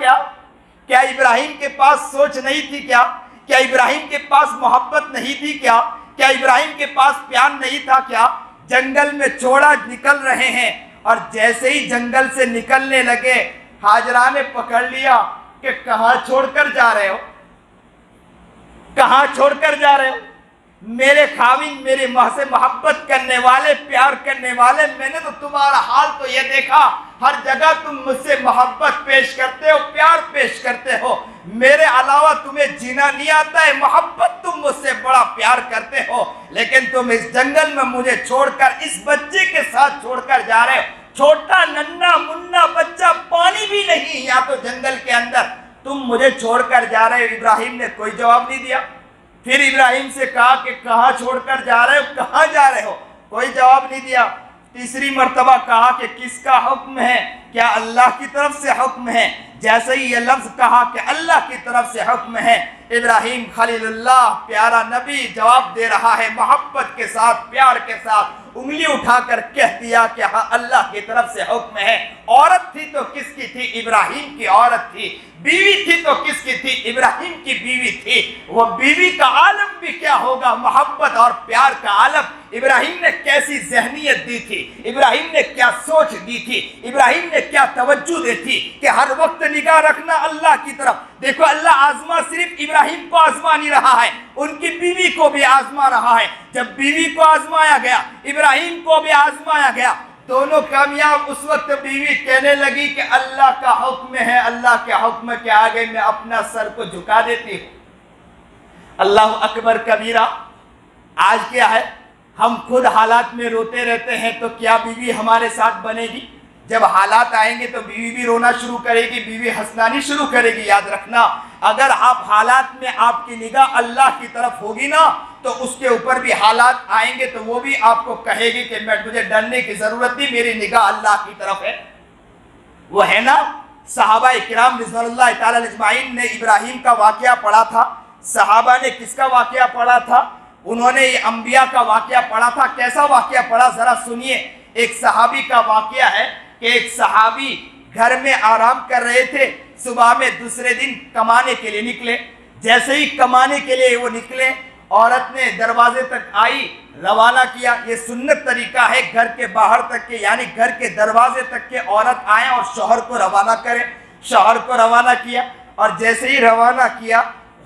کیا ابراہیم کے پاس سوچ نہیں تھی؟ کیا ابراہیم کے پاس محبت نہیں تھی؟ کیا ابراہیم کے پاس پیار نہیں تھا؟ کیا جنگل میں چھوڑا, نکل رہے ہیں, اور جیسے ہی جنگل سے نکلنے لگے حاجرہ نے پکڑ لیا کہ کہاں چھوڑ کر جا رہے ہو, کہاں چھوڑ کر جا رہے ہو؟ میرے خاوند, میرے ماں سے محبت کرنے والے, پیار کرنے والے, میں نے تو تمہارا حال تو یہ دیکھا, ہر جگہ تم مجھ سے محبت پیش کرتے ہو, پیار پیش کرتے ہو, میرے علاوہ تمہیں جینا نہیں آتا ہے, محبت تم مجھ سے بڑا پیار کرتے ہو, لیکن تم اس جنگل میں مجھے چھوڑ کر اس بچے کے ساتھ چھوڑ کر جا رہے ہو. چھوٹا ننھا منا بچہ, پانی بھی نہیں یا تو جنگل کے اندر, تم مجھے چھوڑ کر جا رہے ہو. ابراہیم نے کوئی جواب نہیں دیا. پھر ابراہیم سے کہا کہ کہاں چھوڑ کر جا رہے ہو, کہاں جا رہے ہو؟ کوئی جواب نہیں دیا. تیسری مرتبہ کہا کہ کس کا حکم ہے؟ کیا اللہ کی طرف سے حکم ہے؟ جیسے ہی یہ لفظ کہا کہ اللہ کی طرف سے حکم ہے, ابراہیم خلیل اللہ پیارا نبی جواب دے رہا ہے محبت کے ساتھ, پیار کے ساتھ, انگلی اٹھا کر کہہ دیا کہ ہاں اللہ کی طرف سے حکم ہے. عورت تھی تو کس کی تھی؟ ابراہیم کی عورت تھی. بیوی تھی تو کس کی تھی؟ ابراہیم کی بیوی تھی. وہ بیوی کا عالم بھی کیا ہوگا, محبت اور پیار کا عالم. ابراہیم نے کیسی ذہنیت دی تھی, ابراہیم نے کیا سوچ دی تھی, ابراہیم نے کیا توجہ دی تھی کہ ہر وقت نگاہ رکھنا اللہ کی طرف, دیکھو اللہ آزما صرف ابراہیم کو آزما نہیں رہا ہے، ان کی بیوی کو بھی آزما رہا ہے۔ جب بیوی کو آزمایا گیا، ابراہیم کو بھی آزمایا گیا، دونوں کامیاب۔ اس وقت بیوی کہنے لگی کہ اللہ کا حکم ہے، اللہ کے حکم کے آگے میں اپنا سر کو جھکا دیتی ہوں۔ اللہ اکبر کبیرہ۔ آج کیا ہے، ہم خود حالات میں روتے رہتے ہیں، تو کیا بیوی ہمارے ساتھ بنے گی؟ جب حالات آئیں گے تو بیوی بھی رونا شروع کرے گی، بیوی ہنسنانی شروع کرے گی۔ یاد رکھنا، اگر آپ حالات میں آپ کی نگاہ اللہ کی طرف ہوگی نا، تو اس کے اوپر بھی حالات آئیں گے تو وہ بھی آپ کو کہے گی کہ مجھے ڈرنے کی ضرورت نہیں، میری نگاہ اللہ کی طرف ہے۔ وہ ہے نا، صحابہ کرام رضوان اللہ تعالی اجمعین نے ابراہیم کا واقعہ پڑھا تھا۔ صحابہ نے کس کا واقعہ پڑھا تھا؟ انہوں نے یہ انبیاء کا واقعہ پڑھا تھا۔ کیسا واقعہ پڑھا؟ ذرا سنیے۔ ایک صحابی کا واقعہ ہے کہ ایک صحابی گھر میں آرام کر رہے تھے، صبح میں دوسرے دن کمانے کے لیے نکلے۔ جیسے ہی کمانے کے لیے وہ نکلے، عورت نے دروازے تک آئی، روانہ کیا۔ یہ سنت طریقہ ہے گھر کے باہر تک کے، یعنی گھر کے دروازے تک کے عورت آئے اور شوہر کو روانہ کرے۔ شوہر کو روانہ کیا، اور جیسے ہی روانہ کیا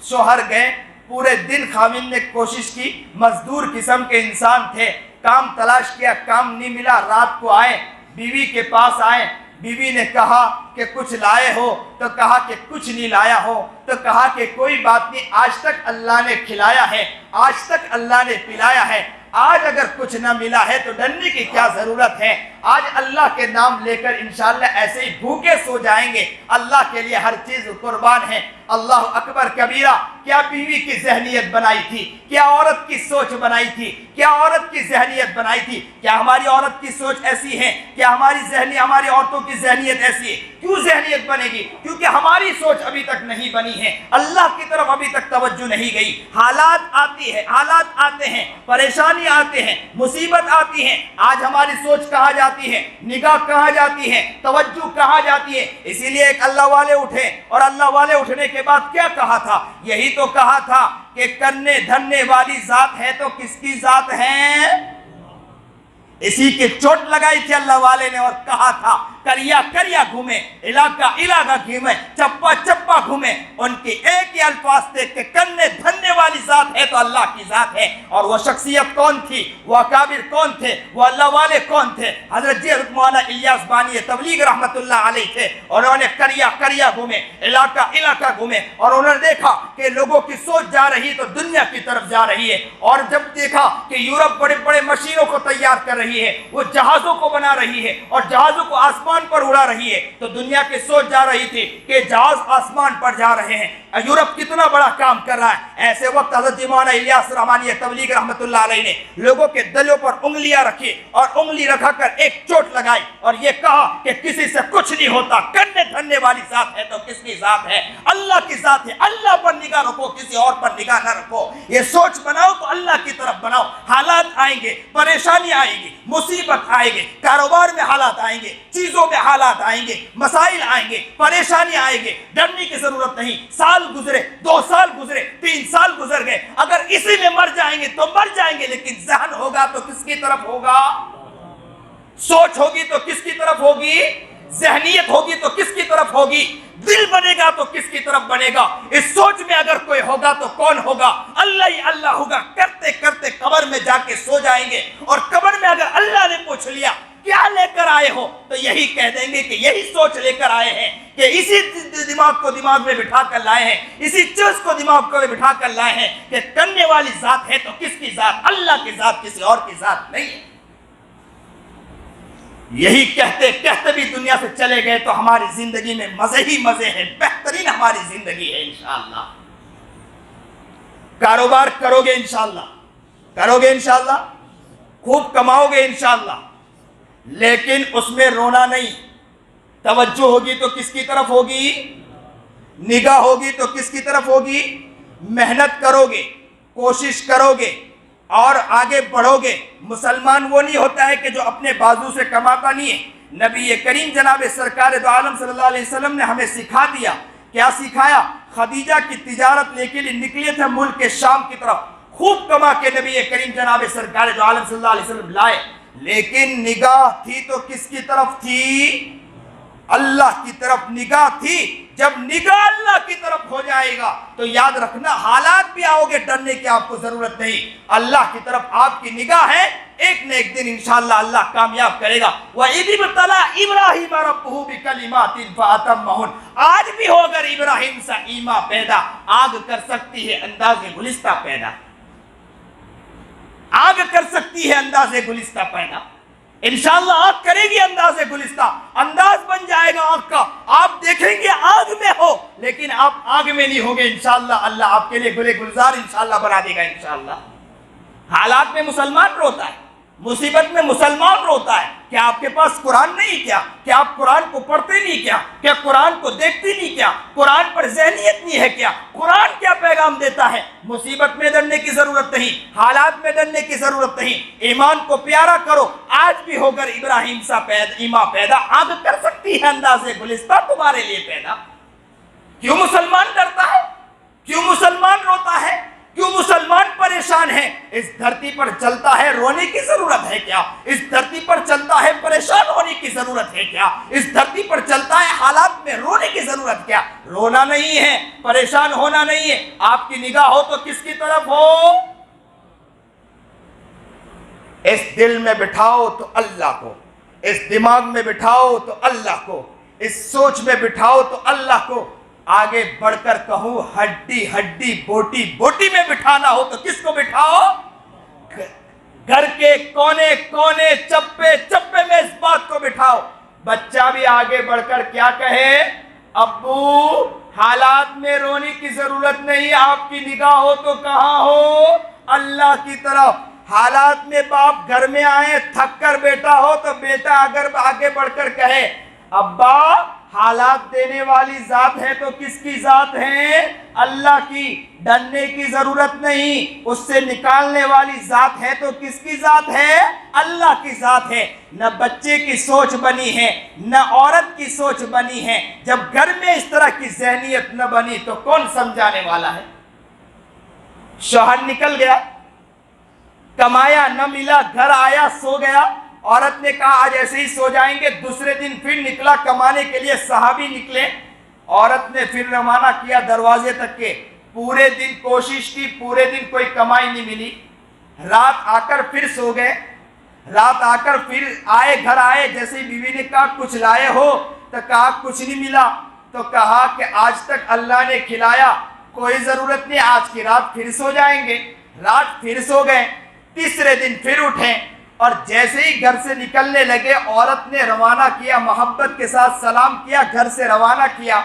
شوہر گئے۔ پورے دن خاوند نے کوشش کی، مزدور قسم کے انسان تھے، کام تلاش کیا، کام نہیں ملا۔ رات کو آئے، بیوی کے پاس آئے۔ بیوی نے کہا کہ کچھ لائے ہو؟ تو کہا کہ کچھ نہیں لایا ہو۔ تو کہا کہ کوئی بات نہیں، آج تک اللہ نے کھلایا ہے، آج تک اللہ نے پلایا ہے، آج اگر کچھ نہ ملا ہے تو ڈرنے کی کیا ضرورت ہے؟ آج اللہ کے نام لے کر انشاءاللہ ایسے ہی بھوکے سو جائیں گے، اللہ کے لیے ہر چیز قربان ہے۔ اللہ اکبر کبیرہ۔ کیا بیوی کی ذہنیت بنائی تھی؟ کیا عورت کی سوچ بنائی تھی؟ کیا عورت کی ذہنیت بنائی تھی؟ کیا ہماری عورت کی سوچ ایسی ہے؟ کیا ہماری عورتوں کی ذہنیت ایسی ہے؟ کیوں ذہنیت بنے گی؟ کیونکہ ہماری سوچ ابھی تک نہیں بنی ہے، اللہ کی طرف ابھی تک توجہ نہیں گئی۔ حالات آتی ہے، حالات آتے ہیں، پریشانی آتے ہیں، مصیبت آتی ہیں، آج ہماری سوچ کہاں جاتی ہے، نگاہ کہاں جاتی ہے، توجہ کہاں جاتی ہے؟ اسی لیے ایک اللہ والے اٹھے، اور اللہ والے اٹھنے کے بعد کیا کہا تھا؟ یہی تو کہا تھا کہ کرنے دھرنے والی ذات ہے تو کس کی ذات ہے؟ اسی کی چوٹ لگائی تھی اللہ والے نے، اور کہا تھا کریا کریا گھومے، علاقہ علاقہ گھومے، چپا چپا گھومے، ان کی ایک ہی الفاظ تھے کہ کرنے دھرنے والی ذات ہے تو اللہ کی ذات ہے۔ اور وہ شخصیت کون تھی؟ وہ اکابر کون تھے؟ وہ اللہ والے کون تھے؟ حضرت مولانا الیاس بانی تبلیغ رحمت اللہ علیہ تھے، اور انہوں نے کریا کریا گھومے، علاقہ علاقہ گھومے، اور انہوں نے دیکھا کہ لوگوں کی سوچ جا رہی تو دنیا کی طرف جا رہی ہے۔ اور جب دیکھا کہ یورپ بڑے بڑے مشینوں کو تیار کر رہی ہے، وہ جہازوں کو بنا رہی ہے اور جہازوں کو آسمان پر اڑا رہی ہے، تو دنیا کی سوچ جا رہی تھی کہ جہاز آسمان پر جا رہے ہیں، یورپ کتنا بڑا کام کر رہا ہے۔ ایسے وقت حضرت مولانا الیاس رحمانی تبلیغ رحمت اللہ علیہ نے لوگوں کے دلوں پر انگلیاں رکھی، اور انگلی رکھا کر ایک چوٹ لگائی، اور یہ کہا کہ کسی سے کچھ نہیں ہوتا، کرنے دھرنے والی ذات ہے تو کس کی ذات ہے؟ اللہ کی ذات ہے۔ اللہ پر نگاہ رکھو، کسی اور پر نگاہ نہ رکھو۔ یہ سوچ بناؤ تو اللہ کی طرف بناؤ۔ حالات آئیں گے، پریشانی آئے گی، مصیبت آئے گی، کاروبار میں حالات آئیں گے، چیزوں میں حالات آئیں گے، مسائل آئیں گے، پریشانی آئیں گے، ڈرنے کی ضرورت نہیں۔ سال گزرے، 2 سال گزرے، 3 سال گزر گئے، اگر اسی میں مر جائیں گے تو مر جائیں گے، لیکن ذہن ہوگا تو کس کی طرف ہوگا؟ سوچ ہوگی تو کس کی طرف ہوگی؟ ذہنیت ہوگی تو کس کی طرف ہوگی؟ دل بنے گا تو کس کی طرف بنے گا؟ اس سوچ میں اگر کوئی ہوگا تو کون ہوگا؟ اللہ ہی اللہ ہوگا۔ کرتے کرتے قبر میں جا کے سو جائیں گے، اور قبر میں اگر اللہ نے پوچھ لیا کیا لے کر آئے ہو، تو یہی کہہ دیں گے کہ یہی سوچ لے کر آئے ہیں، کہ اسی دماغ کو دماغ میں بٹھا کر لائے ہیں، اسی چیز کو دماغ کو بٹھا کر لائے ہیں کہ کرنے والی ذات ہے تو کس کی ذات؟ اللہ کی ذات، کسی اور کی ذات نہیں ہے۔ یہی کہتے کہتے بھی دنیا سے چلے گئے تو ہماری زندگی میں مزے ہی مزے ہیں، بہترین ہماری زندگی ہے انشاءاللہ۔ کاروبار کرو گے انشاءاللہ، کرو گے انشاءاللہ، خوب کماؤ گے انشاءاللہ، لیکن اس میں رونا نہیں۔ توجہ ہوگی تو کس کی طرف ہوگی؟ نگاہ ہوگی تو کس کی طرف ہوگی؟ محنت کرو گے، کوشش کرو گے اور آگے بڑھو گے۔ مسلمان وہ نہیں ہوتا ہے کہ جو اپنے بازو سے کماتا نہیں ہے۔ نبی کریم جناب سرکار دو عالم صلی اللہ علیہ وسلم نے ہمیں سکھا دیا۔ کیا سکھایا؟ خدیجہ کی تجارت لے کے لیے نکلے تھے ملک شام کی طرف، خوب کما کے نبی کریم جناب سرکار دو عالم صلی اللہ علیہ وسلم لائے، لیکن نگاہ تھی تو کس کی طرف تھی؟ اللہ کی طرف نگاہ تھی۔ جب نگاہ اللہ کی طرف ہو جائے گا تو یاد رکھنا حالات بھی آؤ گے، ڈرنے کی آپ کو ضرورت نہیں، اللہ کی طرف آپ کی نگاہ ہے، ایک نہ ایک دن انشاءاللہ اللہ کامیاب کرے گا۔ وَإِذِ ابْتَلَىٰ إِبْرَاهِيمَ رَبُّهُ بِكَلِمَاتٍ فَأَتَمَّهُنَّ، آج بھی ہو اگر ابراہیم سے ایمان پیدا، آگ کر سکتی ہے انداز گلستہ پیدا، آگ کر سکتی ہے انداز گلستہ پیدا، انشاءاللہ آگ کرے گی انداز گلستہ، انداز بن جائے گا آگ کا، آپ دیکھیں گے آگ میں ہو لیکن آپ آگ میں نہیں ہوگے، انشاءاللہ اللہ آپ کے لیے گلے گلزار انشاءاللہ بنا دے گا انشاءاللہ۔ حالات میں مسلمان روتا ہے، مصیبت میں مسلمان روتا ہے، کیا آپ کے پاس قرآن نہیں کیا؟ کیا آپ قرآن کو پڑھتے نہیں کیا؟ کیا قرآن کو دیکھتے نہیں کیا؟ قرآن پر ذہنیت نہیں ہے کیا؟ قرآن کیا پیغام دیتا ہے؟ مصیبت میں ڈرنے کی ضرورت نہیں، حالات میں ڈرنے کی ضرورت نہیں، ایمان کو پیارا کرو۔ آج بھی ہو کر ابراہیم سا ایمان پیدا، آگ کر سکتی ہے انداز گلستہ تمہارے لیے پیدا۔ کیوں مسلمان ڈرتا ہے؟ کیوں مسلمان روتا ہے؟ کیوں مسلمان پریشان ہے؟ اس دھرتی پر چلتا ہے رونے کی ضرورت ہے کیا؟ اس دھرتی پر چلتا ہے پریشان ہونے کی ضرورت ہے کیا؟ اس دھرتی پر چلتا ہے حالات میں رونے کی ضرورت کیا؟ رونا نہیں ہے، پریشان ہونا نہیں ہے، آپ کی نگاہ ہو تو کس کی طرف ہو؟ اس دل میں بٹھاؤ تو اللہ کو، اس دماغ میں بٹھاؤ تو اللہ کو، اس سوچ میں بٹھاؤ تو اللہ کو۔ آگے بڑھ کر کہوں ہڈی ہڈی بوٹی بوٹی میں بٹھانا ہو تو کس کو بٹھاؤ؟ گھر کے کونے کونے چپے چپے میں اس بات کو بٹھاؤ۔ بچہ بھی آگے بڑھ کر کیا کہے؟ ابو حالات میں رونے کی ضرورت نہیں، آپ کی نگاہ ہو تو کہاں ہو؟ اللہ کی طرف۔ حالات میں باپ گھر میں آئے تھک کر بیٹا ہو تو بیٹا اگر آگے بڑھ کر کہے ابا حالات دینے والی ذات ہے تو کس کی ذات ہے؟ اللہ کی۔ ڈرنے کی ضرورت نہیں، اس سے نکالنے والی ذات ہے تو کس کی ذات ہے؟ اللہ کی ذات ہے۔ نہ بچے کی سوچ بنی ہے، نہ عورت کی سوچ بنی ہے۔ جب گھر میں اس طرح کی ذہنیت نہ بنی تو کون سمجھانے والا ہے؟ شوہر نکل گیا، کمایا نہ ملا، گھر آیا سو گیا، عورت نے کہا آج ایسے ہی سو جائیں گے، دوسرے دن پھر نکلا کمانے کے لیے، صحابی نکلے، عورت نے پھر روانہ کیا دروازے تک کے، پورے دن کوشش کی، پورے دن کوئی کمائی نہیں ملی، رات آ کر پھر سو گئے، رات آ کر پھر آئے، گھر آئے، جیسے بیوی نے کہا کچھ لائے ہو تو کہا کچھ نہیں ملا، تو کہا کہ آج تک اللہ نے کھلایا، کوئی ضرورت نہیں، آج کی رات پھر سو جائیں گے، رات پھر سو گئے، تیسرے دن پھر اٹھیں، اور جیسے ہی گھر سے نکلنے لگے عورت نے روانہ کیا، محبت کے ساتھ سلام کیا، گھر سے روانہ کیا،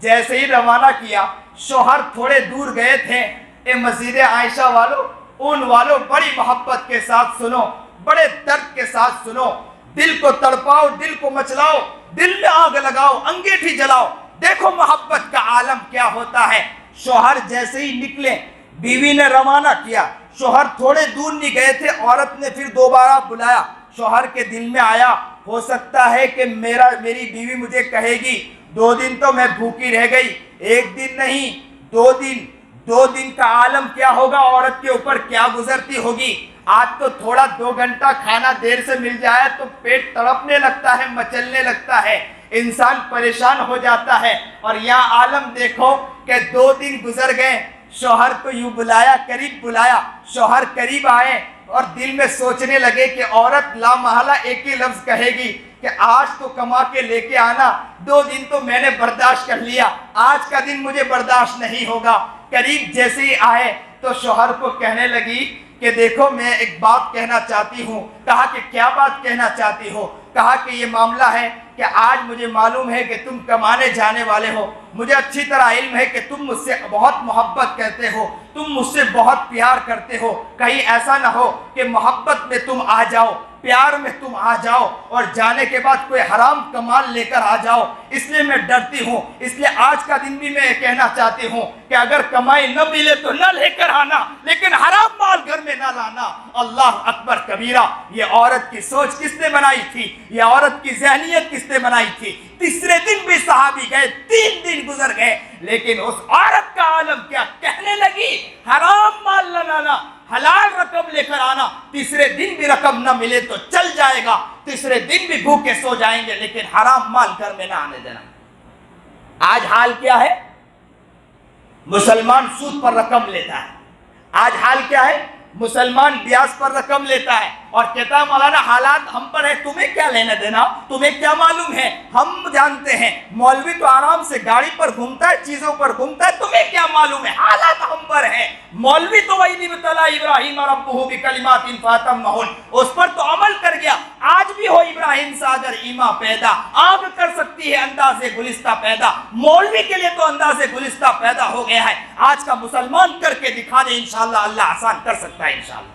جیسے ہی روانہ کیا شوہر تھوڑے دور گئے تھے، اے مسجد عائشہ والو، ان والو بڑی محبت کے ساتھ سنو، بڑے درد کے ساتھ سنو، دل کو تڑپاؤ، دل کو مچلاؤ، دل میں آگ لگاؤ، انگیٹھی جلاؤ، دیکھو محبت کا عالم کیا ہوتا ہے۔ شوہر جیسے ہی نکلے بیوی نے روانہ کیا، شوہر تھوڑے دور نہیں گئے تھے، عورت نے پھر دوبارہ بلایا، شوہر کے دل میں آیا ہو سکتا ہے کہ میری بیوی مجھے کہے گی 2 دن تو میں بھوکی رہ گئی، 1 دن نہیں 2 دن کا عالم کیا ہوگا، عورت کے اوپر کیا گزرتی ہوگی۔ آج تو تھوڑا 2 گھنٹہ کھانا دیر سے مل جائے تو پیٹ تڑپنے لگتا ہے، مچلنے لگتا ہے، انسان پریشان ہو جاتا ہے، اور یہاں عالم دیکھو کہ 2 دن گزر گئے، شوہر کو یوں بلایا، قریب بلایا، شوہر قریب آئے اور دل میں سوچنے لگے کہ عورت لا محالہ ایک ہی لفظ کہے گی کہ آج تو کما کے لے کے آنا، 2 دن تو میں نے برداشت کر لیا، آج کا دن مجھے برداشت نہیں ہوگا۔ قریب جیسے ہی آئے تو شوہر کو کہنے لگی کہ دیکھو میں ایک بات کہنا چاہتی ہوں۔ کہا کہ کیا بات کہنا چاہتی ہو؟ کہا کہ یہ معاملہ ہے کہ آج مجھے معلوم ہے کہ تم کمانے جانے والے ہو، مجھے اچھی طرح علم ہے کہ تم مجھ سے بہت محبت کرتے ہو، تم مجھ سے بہت پیار کرتے ہو، کہیں ایسا نہ ہو کہ محبت میں تم آ جاؤ، پیار میں تم آ جاؤ اور جانے کے بعد کوئی حرام کمال لے کر آ جاؤ، اس لیے میں ڈرتی ہوں، اس لیے آج کا دن بھی میں کہنا چاہتی ہوں کہ اگر کمائی نہ ملے تو نہ لے کر آنا، لیکن حرام مال گھر میں نہ لانا۔ اللہ اکبر کبیرہ، یہ عورت کی سوچ کس نے بنائی تھی؟ یہ عورت کی ذہنیت کس نے بنائی تھی؟ تیسرے دن بھی صحابی گئے، 3 دن گزر گئے، لیکن اس عورت کا عالم کیا کہنے لگی؟ حرام مال نہ لانا، حلال رقم لے کر آنا، تیسرے دن بھی رقم نہ ملے تو چل جائے گا، تیسرے دن بھی بھوکے سو جائیں گے، لیکن حرام مال گھر میں نہ آنے دینا۔ آج حال کیا ہے؟ مسلمان سود پر رقم لیتا ہے. آج حال کیا ہے؟ مسلمان بیاج پر رقم لیتا ہے اور کہتا ہے مولانا حالات ہم پر ہے، تمہیں کیا لینا دینا، تمہیں کیا معلوم ہے، ہم جانتے ہیں. مولوی تو آرام سے گاڑی پر گھومتا ہے، چیزوں پر گھومتا ہے، تمہیں کیا معلوم ہے، حالات ہم پر ہیں. مولوی تو وَإِذِ ابْتَلَىٰ إِبْرَاهِيمَ رَبُّهُ بِكَلِمَاتٍ فَأَتَمَّهُنَّ، اس پر تو عمل کر گیا. آج بھی ہو ابراہیم سے اگر ایمان پیدا، آگ کر سکتی ہے انداز گلستہ پیدا. مولوی کے لیے تو انداز گلستہ پیدا ہو گیا ہے. آج کا مسلمان کر کے دکھا دے، انشاءاللہ اللہ آسان کر سکتا ہے انشاءاللہ.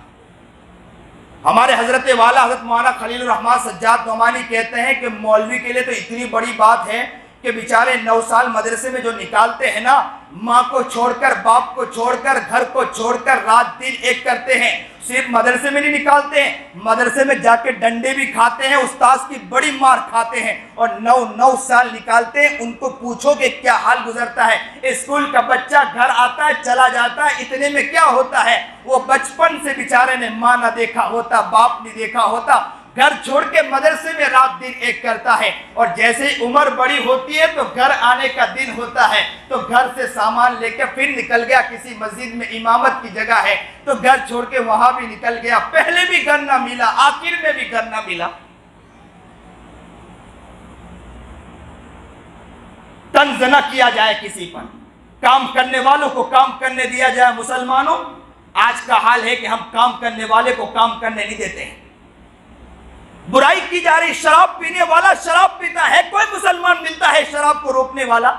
ہمارے حضرت والا حضرت مولانا خلیل الرحمن سجاد نعمانی کہتے ہیں کہ مولوی کے لیے تو اتنی بڑی بات ہے کہ بیچارے 9 سال مدرسے میں جو نکالتے ہیں نا، ماں کو چھوڑ کر، باپ کو چھوڑ کر، گھر کو چھوڑ کر رات دن ایک کرتے ہیں. صرف مدرسے میں نہیں نکالتے ہیں، مدرسے میں جا کے ڈنڈے بھی کھاتے ہیں، استاذ کی بڑی مار کھاتے ہیں اور 9 سال نکالتے ہیں. ان کو پوچھو کہ کیا حال گزرتا ہے. اسکول کا بچہ گھر آتا ہے، چلا جاتا ہے، اتنے میں کیا ہوتا ہے. وہ بچپن سے بیچارے نے ماں نہ دیکھا ہوتا، باپ نہیں دیکھا ہوتا، گھر چھوڑ کے مدرسے میں رات دن ایک کرتا ہے. اور جیسے ہی عمر بڑی ہوتی ہے تو گھر آنے کا دن ہوتا ہے تو گھر سے سامان لے کے پھر نکل گیا. کسی مسجد میں امامت کی جگہ ہے تو گھر چھوڑ کے وہاں بھی نکل گیا. پہلے بھی گھر نہ ملا، آخر میں بھی گھر نہ ملا. طنز نہ کیا جائے کسی پر، کام کرنے والوں کو کام کرنے دیا جائے. مسلمانوں، آج کا حال ہے کہ ہم کام کرنے والے کو کام کرنے نہیں دیتے ہیں. برائی کی جا رہی، شراب پینے والا شراب پیتا ہے، کوئی مسلمان ملتا ہے شراب کو روکنے والا.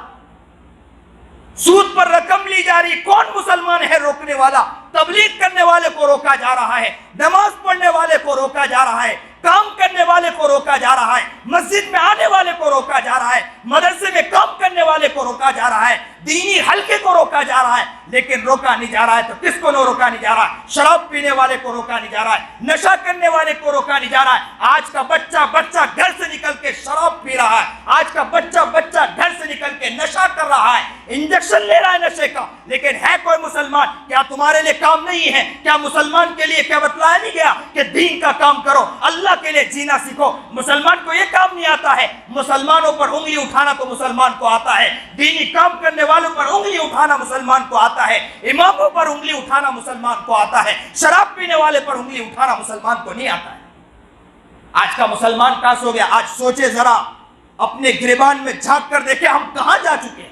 سود پر رقم لی جا رہی، کون مسلمان ہے روکنے والا. تبلیغ کرنے والے کو روکا جا رہا ہے، نماز پڑھنے والے کو روکا جا رہا ہے، کام کرنے والے کو روکا جا رہا ہے، مسجد میں آنے والے کو روکا جا رہا ہے، مدرسے میں کام کرنے والے کو روکا جا رہا ہے، دینی حلقے کو روکا جا رہا ہے. لیکن روکا نہیں جا رہا ہے تو کس کو روکا نہیں جا رہا ہے؟ شراب پینے والے کو روکا نہیں جا رہا ہے، نشہ کرنے والے کو روکا نہیں جا رہا ہے. آج کا بچہ گھر سے نکل کے شراب پی رہا ہے، آج کا بچہ گھر سے نکل کے نشہ کر رہا ہے، انجیکشن لے رہا ہے نشے کا. لیکن ہے کوئی مسلمان؟ کیا تمہارے لیے کام نہیں ہے؟ کیا مسلمان کے لیے کیا بتلایا نہیں گیا کہ دین کا کام کرو، اللہ کے لیے جینا سیکھو؟ مسلمان کو یہ کام نہیں آتا ہے. مسلمانوں پر انگلی اٹھانا تو مسلمان کو آتا ہے، دینی کام کرنے والوں پر انگلی اٹھانا مسلمان کو آتا ہے، اماموں پر انگلی اٹھانا مسلمان کو آتا ہے، شراب پینے والے پر انگلی اٹھانا مسلمان کو نہیں آتا ہے. آج کا مسلمان کہاں سو گیا؟ آج سوچے ذرا، اپنے گریبان میں جھانک کر دیکھیں ہم کہاں جا چکے ہیں.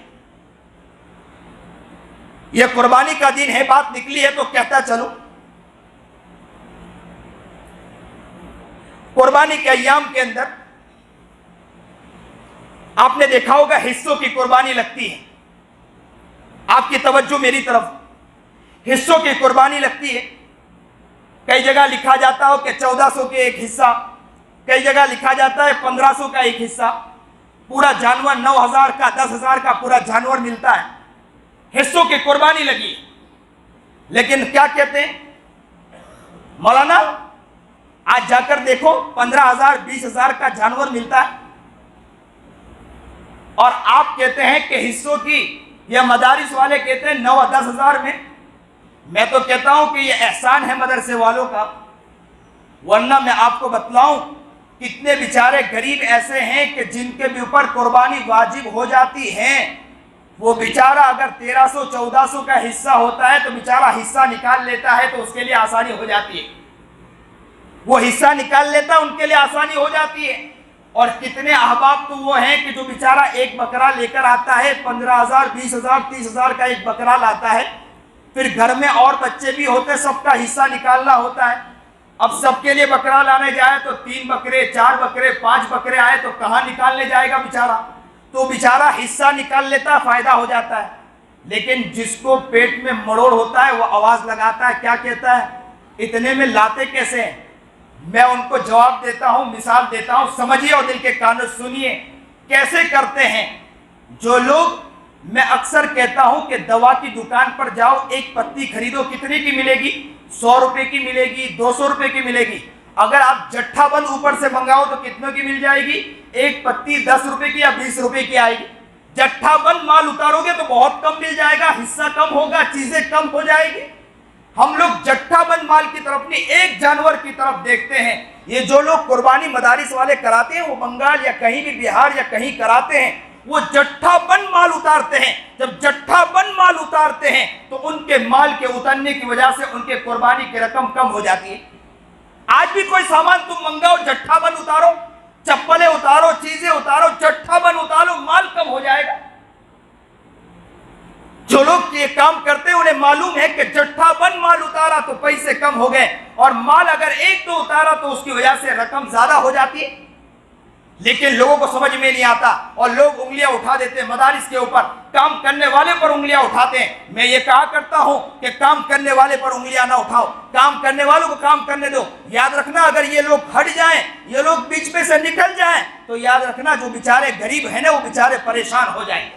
یہ قربانی کا دن ہے، بات نکلی ہے تو کہتا چلو. قربانی کے ایام کے اندر آپ نے دیکھا ہوگا حصوں کی قربانی لگتی ہے. آپ کی توجہ میری طرف، حصوں کی قربانی لگتی ہے. کئی جگہ لکھا جاتا ہو کہ 1400 کے ایک حصہ، کئی جگہ لکھا جاتا ہے 1500 کا ایک حصہ. پورا جانور 9000 کا، 10,000 کا پورا جانور ملتا ہے. حصوں کی قربانی لگی. لیکن کیا کہتے ہیں مولانا؟ آج جا کر دیکھو 15,000 20,000 کا جانور ملتا ہے اور آپ کہتے ہیں کہ حصوں کی، یا مدارس والے کہتے ہیں 9-10,000 میں. میں تو کہتا ہوں کہ یہ احسان ہے مدرسے والوں کا، ورنہ میں آپ کو بتلاؤں کتنے بیچارے غریب ایسے ہیں کہ جن کے بھی اوپر قربانی واجب ہو جاتی ہے. وہ بیچارہ اگر 1300-1400 کا حصہ ہوتا ہے تو بیچارہ حصہ نکال لیتا ہے تو اس کے لیے آسانی ہو جاتی ہے. وہ حصہ نکال لیتا ہے، ان کے لیے آسانی ہو جاتی ہے. اور کتنے احباب تو وہ ہیں کہ جو بیچارہ ایک بکرا لے کر آتا ہے، 15,000 20,000 30,000 کا ایک بکرا لاتا ہے. پھر گھر میں اور بچے بھی ہوتے، سب کا حصہ نکالنا ہوتا ہے. اب سب کے لیے بکرا لانے جائے تو 3 بکرے 4 بکرے 5 بکرے آئے تو کہاں نکالنے جائے گا بیچارہ؟ تو بیچارہ حصہ نکال لیتا، فائدہ ہو جاتا ہے. لیکن جس کو پیٹ میں مروڑ ہوتا ہے وہ آواز لگاتا ہے، کیا کہتا ہے؟ اتنے میں لاتے کیسے ہیں؟ میں ان کو جواب دیتا ہوں، مثال دیتا ہوں، سمجھیے اور دل کے کانوں سنیے کیسے کرتے ہیں جو لوگ. میں اکثر کہتا ہوں کہ دوا کی دکان پر جاؤ، ایک پتی خریدو، کتنے کی ملے گی؟ 100 روپے کی ملے گی، 200 روپے کی ملے گی. اگر آپ جٹھا بند اوپر سے منگاؤ تو کتنوں کی مل جائے گی؟ ایک پتی 10 روپے کی یا 20 روپے کی آئے گی. جٹھا بند مال اتارو گے تو بہت کم مل جائے گا، حصہ کم ہوگا، چیزیں کم ہو جائے گی. ہم لوگ جٹھا بند مال کی طرف نہیں، ایک جانور کی طرف دیکھتے ہیں. یہ جو لوگ قربانی مدارس والے کراتے ہیں وہ بنگال یا کہیں بھی بہار یا کہیں کراتے ہیں، وہ جٹھا بن مال اتارتے ہیں. جب جٹھا بن مال اتارتے ہیں تو ان کے مال کے اترنے کی وجہ سے ان کے قربانی کی رقم کم ہو جاتی ہے. آج بھی کوئی سامان تم منگاؤ, جٹھا بن اتارو, چپلیں اتارو, چیزیں اتارو, جٹھا بن اتارو, مال کم ہو جائے گا. جو لوگ یہ کام کرتے ہیں انہیں معلوم ہے کہ جٹھا بن مال اتارا تو پیسے کم ہو گئے, اور مال اگر ایک دو اتارا تو اس کی وجہ سے رقم زیادہ ہو جاتی ہے. لیکن لوگوں کو سمجھ میں نہیں آتا اور لوگ انگلیاں اٹھا دیتے ہیں مدارس کے اوپر, کام کرنے والے پر انگلیاں اٹھاتے ہیں. میں یہ کہا کرتا ہوں کہ کام کرنے والے پر انگلیاں نہ اٹھاؤ, کام کرنے والوں کو کام کرنے دو. یاد رکھنا اگر یہ لوگ ہٹ جائیں, یہ لوگ بیچ میں سے نکل جائیں تو یاد رکھنا جو بیچارے غریب ہیں نا وہ بیچارے پریشان ہو جائیں گے,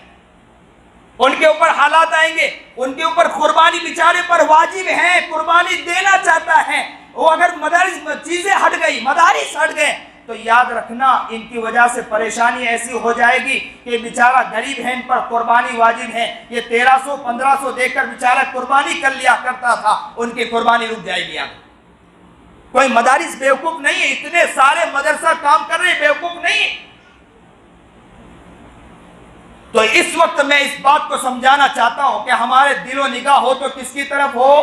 ان کے اوپر حالات آئیں گے, ان کے اوپر قربانی بیچارے پر واجب ہے, قربانی دینا چاہتا ہے. وہ اگر مدارس چیزیں ہٹ گئی, مدارس ہٹ گئے تو یاد رکھنا ان کی وجہ سے پریشانی ایسی ہو جائے گی کہ بیچارہ غریب ہے, ان پر قربانی واجب ہے. یہ 1300 1500 دے کر بیچارہ قربانی کر لیا کرتا تھا, ان کی قربانی رک جائے گی. کوئی مدارس بیوقوف نہیں ہے, اتنے سارے مدرسہ کام کر رہے بیوقوف نہیں. تو اس وقت میں اس بات کو سمجھانا چاہتا ہوں کہ ہمارے دل و نگاہ ہو تو کس کی طرف ہو,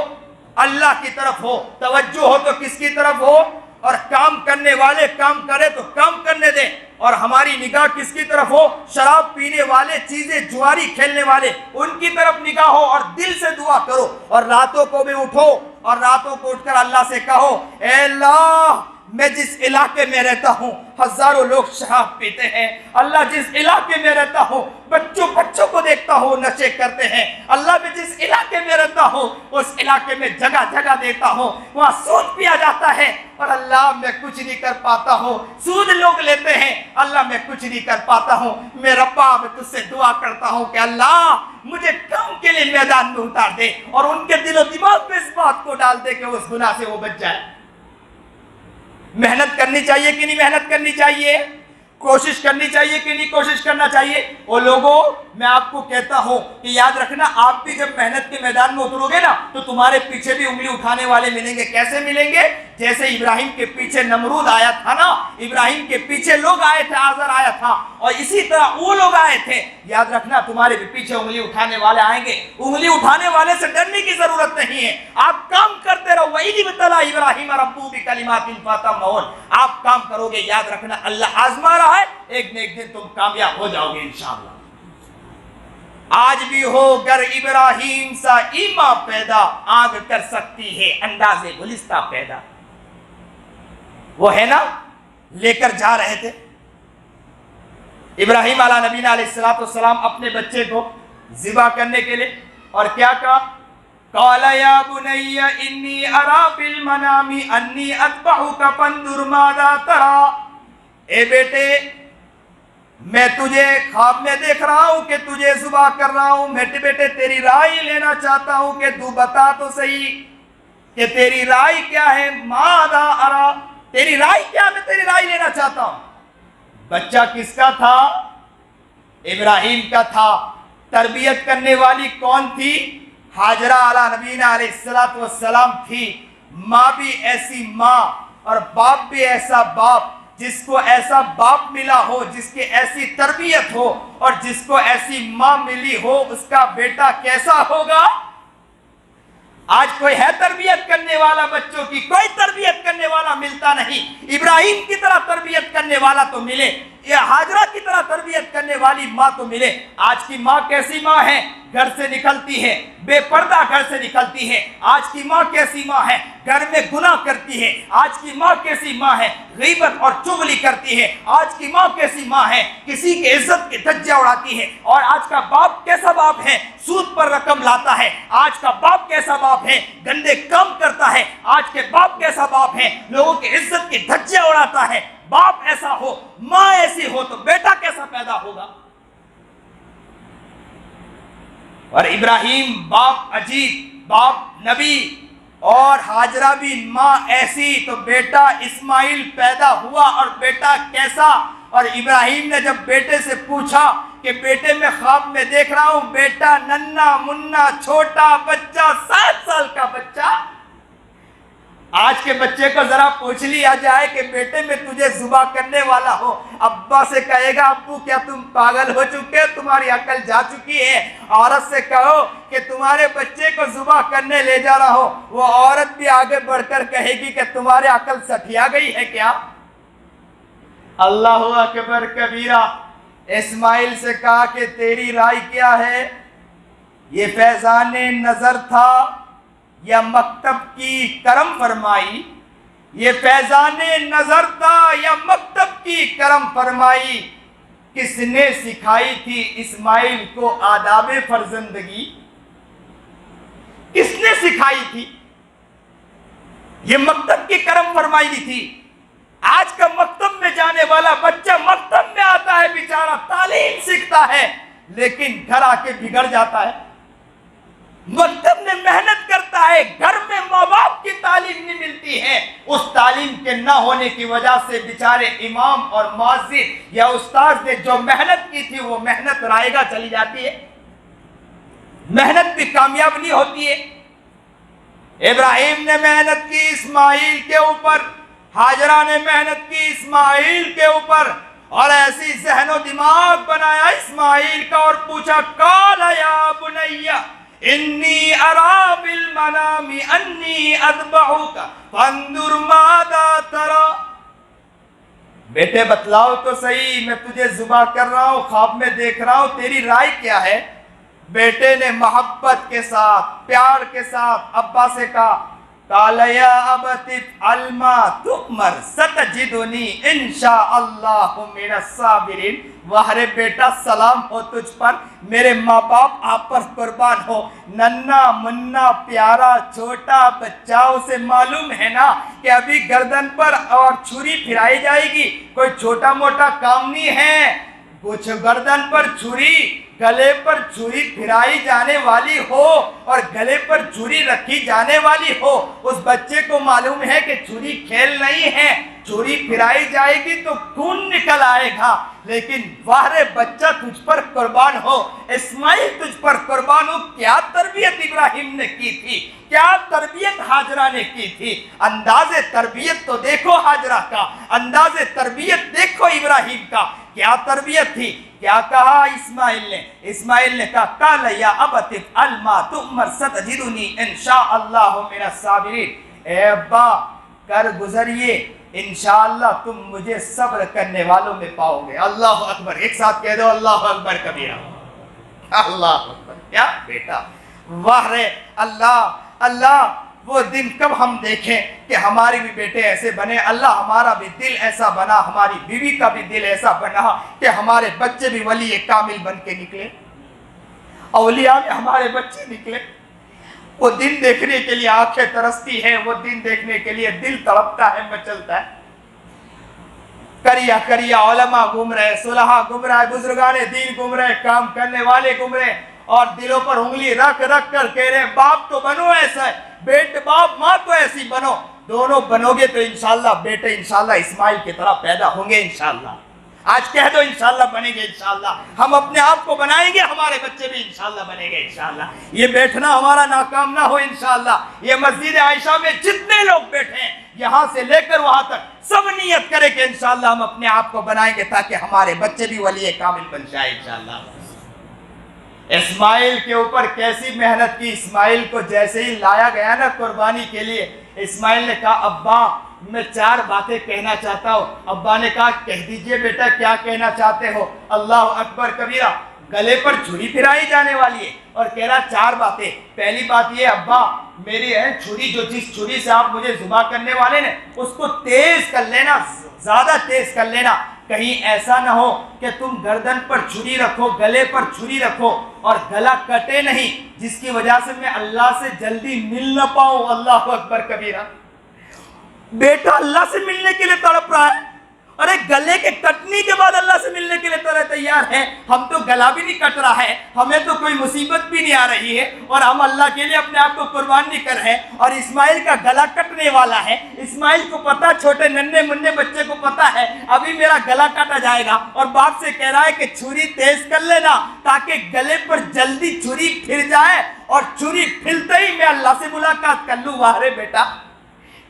اللہ کی طرف ہو. توجہ ہو تو کس کی طرف ہو, اور کام کرنے والے کام کرے تو کام کرنے دیں. اور ہماری نگاہ کس کی طرف ہو, شراب پینے والے, چیزیں جواری کھیلنے والے, ان کی طرف نگاہ ہو. اور دل سے دعا کرو, اور راتوں کو بھی اٹھو اور راتوں کو اٹھ کر اللہ سے کہو, اے اللہ میں جس علاقے میں رہتا ہوں ہزاروں لوگ شراب پیتے ہیں. اللہ جس علاقے میں رہتا ہوں بچوں کو دیکھتا ہوں نشے کرتے ہیں. اللہ میں جس علاقے میں رہتا ہوں اس علاقے میں جگہ جگہ دیتا ہوں وہاں سود پیا جاتا ہے, اور اللہ میں کچھ نہیں کر پاتا ہوں. سود لوگ لیتے ہیں, اللہ میں کچھ نہیں کر پاتا ہوں. میں ربا میں تجھ سے دعا کرتا ہوں کہ اللہ مجھے کام کے لیے میدان میں اتار دے, اور ان کے دل و دماغ میں اس بات کو ڈال دے کہ اس گناہ سے وہ بچ جائے. محنت کرنی چاہیے کہ نہیں محنت کرنی چاہیے, کوشش کرنی چاہیے کہ نہیں کوشش کرنا چاہیے. اور لوگوں میں آپ کو کہتا ہوں کہ یاد رکھنا, آپ بھی جب محنت کے میدان میں اترو گے نا تو تمہارے پیچھے بھی انگلی اٹھانے والے ملیں گے. کیسے ملیں گے؟ جیسے ابراہیم کے پیچھے نمرود آیا تھا نا, ابراہیم کے پیچھے لوگ آئے تھے, آزر آیا تھا, اور اسی طرح وہ لوگ آئے تھے. یاد رکھنا تمہارے بھی پیچھے انگلی اٹھانے والے آئیں گے. انگلی اٹھانے والے سے ڈرنے کی ضرورت نہیں ہے, آپ کام کرتے رہو. وَإِذِ ابْتَلَىٰ إِبْرَاهِيمَ رَبُّهُ بِكَلِمَاتٍ فَأَتَمَّهُنَّ. آپ کام کرو گے, یاد رکھنا اللہ آزما رہا ہے, ایک نہ ایک دن تم کامیاب ہو جاؤ گے انشاءاللہ. آج بھی ہو گر ابراہیم سا ایما پیدا, آگ کر سکتی ہے انداز گلستہ پیدا. وہ ہے نا لے کر جا رہے تھے ابراہیم علیہ نبینا علیہ السلام اپنے بچے کو ذبح کرنے کے لیے, اور کیا کہا, قال یا بنی انی ارا فی المنام انی اذبحک فانظر ماذا تری. اے بیٹے میں تجھے خواب میں دیکھ رہا ہوں کہ تجھے ذبح کر رہا ہوں. بیٹے تیری رائے لینا چاہتا ہوں کہ تو بتا تو صحیح کہ تیری رائے کیا ہے. ماذا ارا, تیری رائے کیا, میں تیری رائے لینا چاہتا ہوں. بچہ کس کا تھا؟ ابراہیم کا تھا. تربیت کرنے والی کون تھی؟ ہاجرہ علیہ نبینا علیہ السلام تھی. ماں بھی ایسی ماں اور باپ بھی ایسا باپ. جس کو ایسا باپ ملا ہو, جس کی ایسی تربیت ہو, اور جس کو ایسی ماں ملی ہو, اس کا بیٹا کیسا ہوگا؟ آج کوئی ہے تربیت کرنے والا بچوں کی؟ کوئی تربیت کرنے والا ملتا نہیں. ابراہیم کی طرح تربیت کرنے والا تو ملے, یہ ہاجرہ کی طرح تربیت کرنے والی ماں تو ملے. آج کی ماں کیسی ماں ہے؟ گھر سے نکلتی ہے, بے پردہ گھر سے نکلتی ہے. آج کی ماں کیسی ماں ہے؟ گھر میں گناہ کرتی ہے. آج کی ماں کیسی ماں ہے؟ غیبت اور چغلی کرتی ہے. آج کی ماں کیسی ماں ہے؟ کسی کی عزت کے دھجے اڑاتی ہے. اور آج کا باپ کیسا باپ ہے؟ سود پر رقم لاتا ہے. آج کا باپ کیسا باپ ہے؟ گندے کام کرتا ہے. آج کے باپ کیسا باپ ہے؟ لوگوں کی عزت کے دھجے اڑاتا ہے. باپ ایسا ہو, ماں ایسی ہو تو بیٹا کیسا پیدا ہوگا؟ اور ابراہیم باپ عجیب, باپ نبی, اور ہاجرہ بھی ماں ایسی, تو بیٹا اسماعیل پیدا ہوا. اور بیٹا کیسا؟ اور ابراہیم نے جب بیٹے سے پوچھا کہ بیٹے میں خواب میں دیکھ رہا ہوں بیٹا ننھا منا چھوٹا بچہ, 7 سال کا بچہ, آج کے بچے کو ذرا پوچھ لیا جائے کہ بیٹے میں تجھے ذبح کرنے والا ہو، ابا سے کہے گا ابو کیا تم پاگل ہو چکے، تمہاری عقل جا چکی ہے۔ عورت سے کہو کہ تمہارے بچے کو ذبح کرنے لے جا رہا ہو، وہ عورت بھی آگے بڑھ کر کہے گی کہ تمہارے عقل سٹھیا گئی ہے کیا؟ اللہ اکبر کبیرہ۔ اسماعیل سے کہا کہ تیری رائے کیا ہے؟ یہ فیضان نظر تھا یا مکتب کی کرم فرمائی؟ یہ فیضان نظر تھا یا مکتب کی کرم فرمائی؟ کس نے سکھائی تھی اسماعیل کو آداب فرزندگی؟ کس نے سکھائی تھی؟ یہ مکتب کی کرم فرمائی تھی۔ آج کا مکتب میں جانے والا بچہ مکتب میں آتا ہے بیچارہ، تعلیم سیکھتا ہے لیکن گھر آ کے بگڑ جاتا ہے۔ مکتب میں محنت کرتا ہے، گھر میں ماں باپ کی تعلیم نہیں ملتی ہے، اس تعلیم کے نہ ہونے کی وجہ سے بیچارے امام اور مؤذن یا استاد نے جو محنت کی تھی وہ محنت رائے گا چلی جاتی ہے، محنت بھی کامیاب نہیں ہوتی ہے۔ ابراہیم نے محنت کی اسماعیل کے اوپر، ہاجرہ نے محنت کی اسماعیل کے اوپر، اور ایسی ذہن و دماغ بنایا اسماعیل کا اور پوچھا قال یا بنی انی ارا بالمنام انی اذبحک فانظر ماذا تری، بیٹے بتلاؤ تو صحیح، میں تجھے ذبح کر رہا ہوں، خواب میں دیکھ رہا ہوں، تیری رائے کیا ہے؟ بیٹے نے محبت کے ساتھ، پیار کے ساتھ ابا سے کہا قال یا ابت افعل ما تؤمر ستجدنی انشاء اللہ من الصابرین۔ واہرے بیٹا سلام ہو تجھ پر، میرے ماں باپ آپ پر قربان ہو، ننا منا پیارا چھوٹا بچہ، اسے معلوم ہے نا کہ ابھی گردن پر اور چھری پھرائی جائے گی، کوئی چھوٹا موٹا کام نہیں ہے، کچھ گردن پر چھری، گلے پر چھری پھرائی جانے والی ہو اور گلے پر چھری رکھی جانے والی ہو، اس بچے کو معلوم ہے کہ چھری کھیل نہیں ہے، چھری پھرائی جائے گی تو خون نکل آئے گا، لیکن واہرے بچہ تجھ پر قربان ہو، اسماعیل تجھ پر قربان ہو۔ کیا تربیت ابراہیم نے کی تھی، کیا تربیت ہاجرہ نے کی تھی؟ انداز تربیت تو دیکھو ہاجرہ کا، انداز تربیت دیکھو ابراہیم کا، کیا تربیت تھی۔ کیا کہا اسماعیل نے کہا قال یا ابت افعل ما تؤمر ستجدنی انشاء اللہ من الصابرین، اے ابا کر گزریے، انشاءاللہ تم مجھے صبر کرنے والوں میں پاؤ گے۔ اللہ اکبر، ایک ساتھ کہہ دو اللہ اکبر کبیرہ، اللہ اکبر۔ کیا بیٹا، واہ رے اللہ اللہ، وہ دن کب ہم دیکھیں کہ ہمارے بھی بیٹے ایسے بنے، اللہ ہمارا بھی دل ایسا بنا، ہماری بیوی کا بھی دل ایسا بنا کہ ہمارے بچے بھی ولی کامل بن کے نکلے، اولیاء میں ہمارے بچے نکلے۔ وہ دن دیکھنے کے لیے آنکھیں ترستی ہیں، وہ دن دیکھنے کے لیے دل تڑپتا ہے، مچلتا ہے۔ کریا علماء گھوم رہے، صلحاء گھوم رہے، بزرگان دین گھوم رہے، کام کرنے والے گھوم رہے، اور دلوں پر انگلی رکھ کر کہہ رہے باپ تو بنو ایسا ہے، باپ ماں تو ایسی بنو، دونوں بنو گے تو انشاءاللہ بیٹے انشاءاللہ اسماعیل کی طرح پیدا ہوں گے انشاءاللہ۔ آج کہہ دو انشاءاللہ بنیں گے انشاءاللہ، ہم اپنے آپ کو بنائیں گے، ہمارے بچے بھی انشاءاللہ بنیں گے انشاءاللہ۔ یہ بیٹھنا ہمارا ناکام نہ ہو انشاءاللہ۔ یہ مسجد عائشہ میں جتنے لوگ بیٹھے ہیں یہاں سے لے کر وہاں تک سب نیت کرے کہ انشاءاللہ ہم اپنے آپ کو بنائیں گے تاکہ ہمارے بچے بھی ولی کامل بن جائے انشاءاللہ۔ اسماعیل کے اوپر کیسی محنت کی، اسماعیل کو جیسے ہی لایا گیا نا قربانی کے لیے، اسماعیل نے کہا ابا میں 4 باتیں کہنا چاہتا ہوں۔ ابا نے کہا کہہ دیجئے بیٹا کیا کہنا چاہتے ہو؟ اللہ اکبر کبیرہ، گلے پر چھری پھرائی جانے والی ہے اور کہہ رہا 4 باتیں۔ پہلی بات یہ ابا میری ہے چھری، جو جس چھری سے آپ مجھے ذبح کرنے والے نے اس کو تیز کر لینا، زیادہ تیز کر لینا، کہیں ایسا نہ ہو کہ تم گردن پر چھری رکھو، گلے پر چھری رکھو اور گلا کٹے نہیں، جس کی وجہ سے میں اللہ سے جلدی مل نہ پاؤں۔ اللہ اکبر کبیرہ، بیٹا اللہ سے ملنے کے لیے تڑپ رہا ہے، ارے گلے کے کٹنے کے بعد اللہ سے ملنے کے لیے تیار ہے، ہم تو گلا بھی نہیں کٹ رہا ہے، ہمیں تو کوئی مصیبت بھی نہیں آ رہی ہے اور ہم اللہ کے لیے اپنے آپ کو قربان نہیں کر رہے، اور اسماعیل کا گلا کٹنے والا ہے۔ اسماعیل کو پتا، چھوٹے ننھے منھے بچے کو پتا ہے ابھی میرا گلا کاٹا جائے گا، اور باپ سے کہہ رہا ہے کہ چھری تیز کر لینا تاکہ گلے پر جلدی چھری پھر جائے، اور چھری پھرتے ہی میں اللہ سے ملاقات کر لوں۔ واہ رے بیٹا،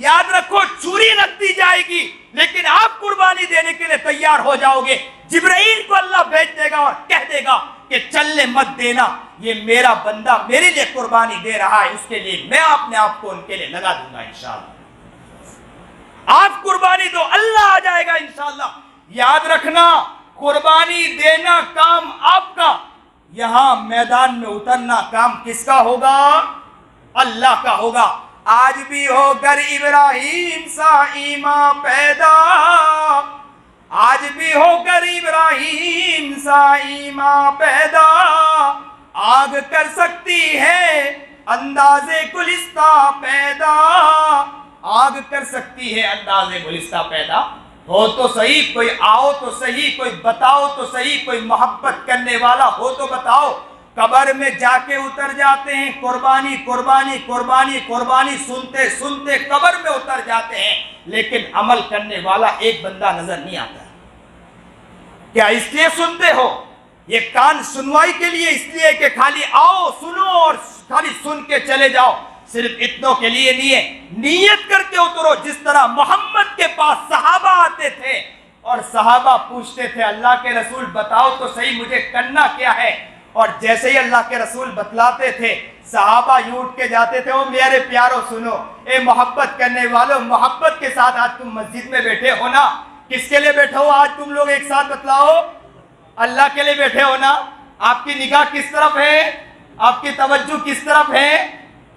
یاد رکھو چوری رکھ دی جائے گی لیکن آپ قربانی دینے کے لیے تیار ہو جاؤ گے، جبرائیل کو اللہ بھیج دے گا اور کہہ دے گا کہ چلنے مت دینا، یہ میرا بندہ میرے لیے قربانی دے رہا ہے، اس کے لیے میں اپنے آپ کو ان کے لیے لگا دوں گا انشاءاللہ۔ آپ قربانی دو، اللہ آ جائے گا انشاءاللہ۔ یاد رکھنا قربانی دینا کام آپ کا، یہاں میدان میں اترنا کام کس کا ہوگا؟ اللہ کا ہوگا۔ آج بھی ہو گر ابراہیم سا ایمان پیدا، آج بھی ہو گر ابراہیم سا ایمان پیدا، آگ کر سکتی ہے انداز گلستہ پیدا، آگ کر سکتی ہے انداز گلستہ پیدا۔ ہو تو صحیح کوئی، آؤ تو صحیح کوئی، بتاؤ تو صحیح کوئی محبت کرنے والا ہو تو بتاؤ۔ قبر میں جا کے اتر جاتے ہیں، قربانی قربانی قربانی قربانی سنتے سنتے قبر میں اتر جاتے ہیں، لیکن عمل کرنے والا ایک بندہ نظر نہیں آتا ہے۔ کیا اس لیے سنتے ہو؟ یہ کان سنوائی کے لیے اس لیے کہ خالی آؤ سنو اور خالی سن کے چلے جاؤ، صرف اتنوں کے لیے نہیں ہے، نیت کر کے اترو۔ جس طرح محمد کے پاس صحابہ آتے تھے اور صحابہ پوچھتے تھے اللہ کے رسول بتاؤ تو صحیح مجھے کرنا کیا ہے، اور جیسے ہی اللہ کے رسول بتلاتے تھے صحابہ یوں اٹھ کے جاتے تھے، او میرے پیارو سنو، اے محبت کرنے والوں، محبت کے ساتھ آج تم مسجد میں بیٹھے ہو نا، کس کے لیے بیٹھے ہو آج تم لوگ؟ ایک ساتھ بتلاؤ، اللہ کے لیے بیٹھے ہو نا؟ آپ کی نگاہ کس طرف ہے؟ آپ کی توجہ کس طرف ہے؟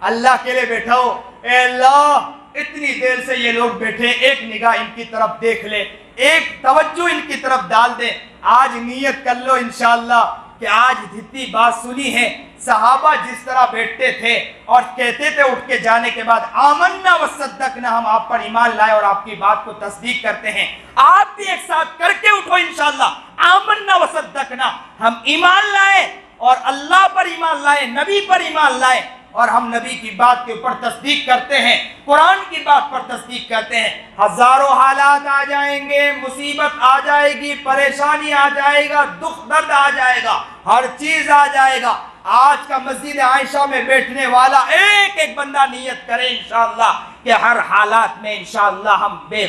اللہ کے لیے بیٹھا ہو۔ اے اللہ اتنی دیر سے یہ لوگ بیٹھے، ایک نگاہ ان کی طرف دیکھ لے، ایک توجہ ان کی طرف ڈال دے۔ آج نیت کر لو انشاءاللہ کہ آج جتنی بات سنی ہے، صحابہ جس طرح بیٹھتے تھے اور کہتے تھے اٹھ کے جانے کے بعد آمنا وصدقنا، ہم آپ پر ایمان لائے اور آپ کی بات کو تصدیق کرتے ہیں، آپ بھی ایک ساتھ کر کے اٹھو انشاءاللہ، آمنا وصدقنا، ہم ایمان لائے اور اللہ پر ایمان لائے، نبی پر ایمان لائے، اور ہم نبی کی بات کے اوپر تصدیق کرتے ہیں، قرآن کی بات پر تصدیق کرتے ہیں۔ ہزاروں حالات آ جائیں گے، مصیبت آ جائے گی، پریشانی آ جائے گا، دکھ درد آ جائے گا، ہر چیز آ جائے گا۔ آج کا مسجد عائشہ میں بیٹھنے والا ایک ایک بندہ نیت کرے انشاءاللہ کہ ہر حالات میں انشاءاللہ ہم بے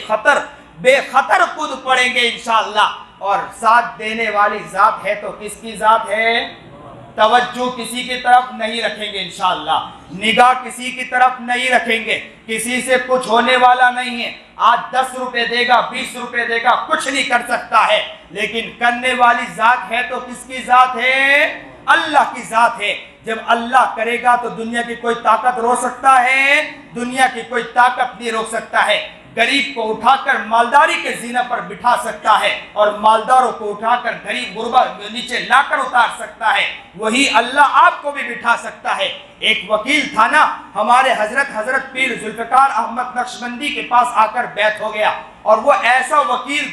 خطر کود پڑیں گے انشاءاللہ۔ اور ساتھ دینے والی ذات ہے تو کس کی ذات ہے؟ توجہ کسی کی طرف نہیں رکھیں گے انشاءاللہ، نگاہ کسی کی طرف نہیں رکھیں گے، کسی سے کچھ ہونے والا نہیں ہے۔ آج 10 روپے دے گا، 20 روپے دے گا، کچھ نہیں کر سکتا ہے، لیکن کرنے والی ذات ہے تو کس کی ذات ہے؟ اللہ کی ذات ہے۔ جب اللہ کرے گا تو دنیا کی کوئی طاقت روک سکتا ہے؟ دنیا کی کوئی طاقت نہیں روک سکتا ہے۔ غریب کو اٹھا کر مالداری کے زینہ پر بٹھا سکتا ہے اور مالداروں کو اٹھا کر غریب غربا نیچے لا کر اتار سکتا ہے، وہی اللہ آپ کو بھی بٹھا سکتا ہے۔ ایک وکیل تھا نا، ہمارے حضرت پیر ذوالفقار احمد نقشبندی کے پاس آ کر بیعت ہو گیا، اور وہ ایسا وکیل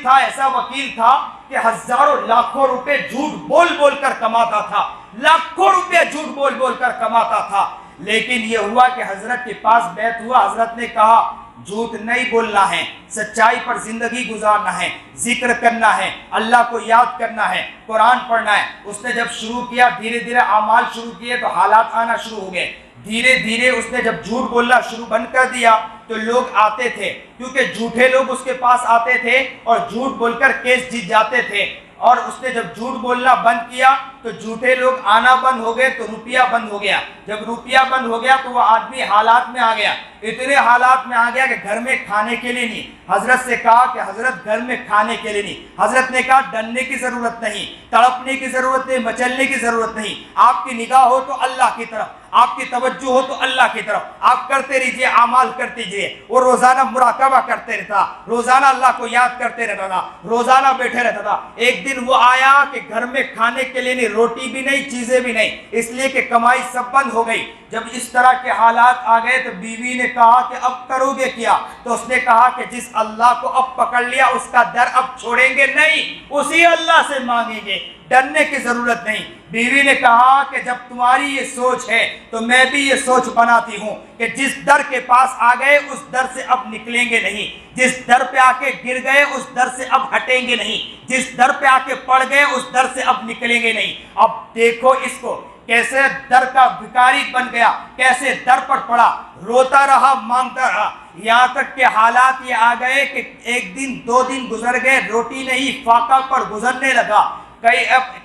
تھا کہ ہزاروں لاکھوں روپے جھوٹ بول بول کر کماتا تھا، لاکھوں روپے جھوٹ بول بول کر کماتا تھا۔ لیکن یہ ہوا کہ حضرت کے پاس بیعت ہوا، حضرت نے کہا جھوٹ نہیں بولنا ہے، سچائی پر زندگی گزارنا ہے، ذکر کرنا ہے، اللہ کو یاد کرنا ہے، قرآن پڑھنا ہے۔ اس نے جب شروع کیا، دھیرے دھیرے اعمال شروع کیے تو حالات آنا شروع ہو گئے۔ دھیرے دھیرے اس نے جب جھوٹ بولنا شروع بند کر دیا تو لوگ آتے تھے، کیونکہ جھوٹے لوگ اس کے پاس آتے تھے اور جھوٹ بول کر کیس جیت جاتے تھے۔ اور اس نے جب جھوٹ بولنا بند کیا تو جھوٹے لوگ آنا بند ہو گئے تو روپیہ بند ہو گیا۔ جب روپیہ بند ہو گیا تو وہ آدمی حالات میں آ گیا، اتنے حالات میں آ گیا کہ گھر میں کھانے کے لیے نہیں۔ حضرت سے کہا کہ حضرت گھر میں کھانے کے لیے نہیں۔ حضرت نے کہا ڈرنے کی ضرورت نہیں، تڑپنے کی ضرورت نہیں، مچلنے کی ضرورت نہیں، آپ کی نگاہ ہو تو اللہ کی طرف، آپ کی توجہ ہو تو اللہ کی طرف، آپ کرتے رہیے، اعمال کرتے رہیے۔ وہ روزانہ مراقبہ کرتے رہتا، روزانہ اللہ کو یاد کرتے رہتا تھا، روزانہ بیٹھے رہتا تھا۔ ایک دن وہ آیا کہ گھر میں کھانے کے لیے نہیں، روٹی بھی نہیں، چیزیں بھی نہیں، اس لیے کہ کمائی سب بند ہو گئی۔ جب اس طرح کے حالات آ گئے تو بیوی نے کہا کہ اب کرو گے کیا؟ تو اس نے کہا کہ جس اللہ کو اب پکڑ لیا اس کا در اب چھوڑیں گے نہیں، اسی اللہ سے مانگیں گے، ڈرنے کی ضرورت نہیں۔ بیوی نے کہا کہ جب تمہاری یہ سوچ ہے تو میں بھی یہ سوچ بناتی ہوں کہ جس در کے پاس آ گئے اس در سے اب نکلیں گے نہیں، جس در پہ آ کے گر گئے اس در سے اب ہٹیں گے نہیں، جس در پہ آ کے پڑ گئے اس در سے اب نکلیں گے نہیں۔ اب دیکھو اس کو، کیسے در کا بھکاری بن گیا، کیسے در پر پڑا، روتا رہا، مانگتا رہا، یہاں تک کہ حالات یہ آ گئے کہ ایک دن 2 دن گزر گئے، روٹی نہیں، فاقہ پر گزرنے لگا،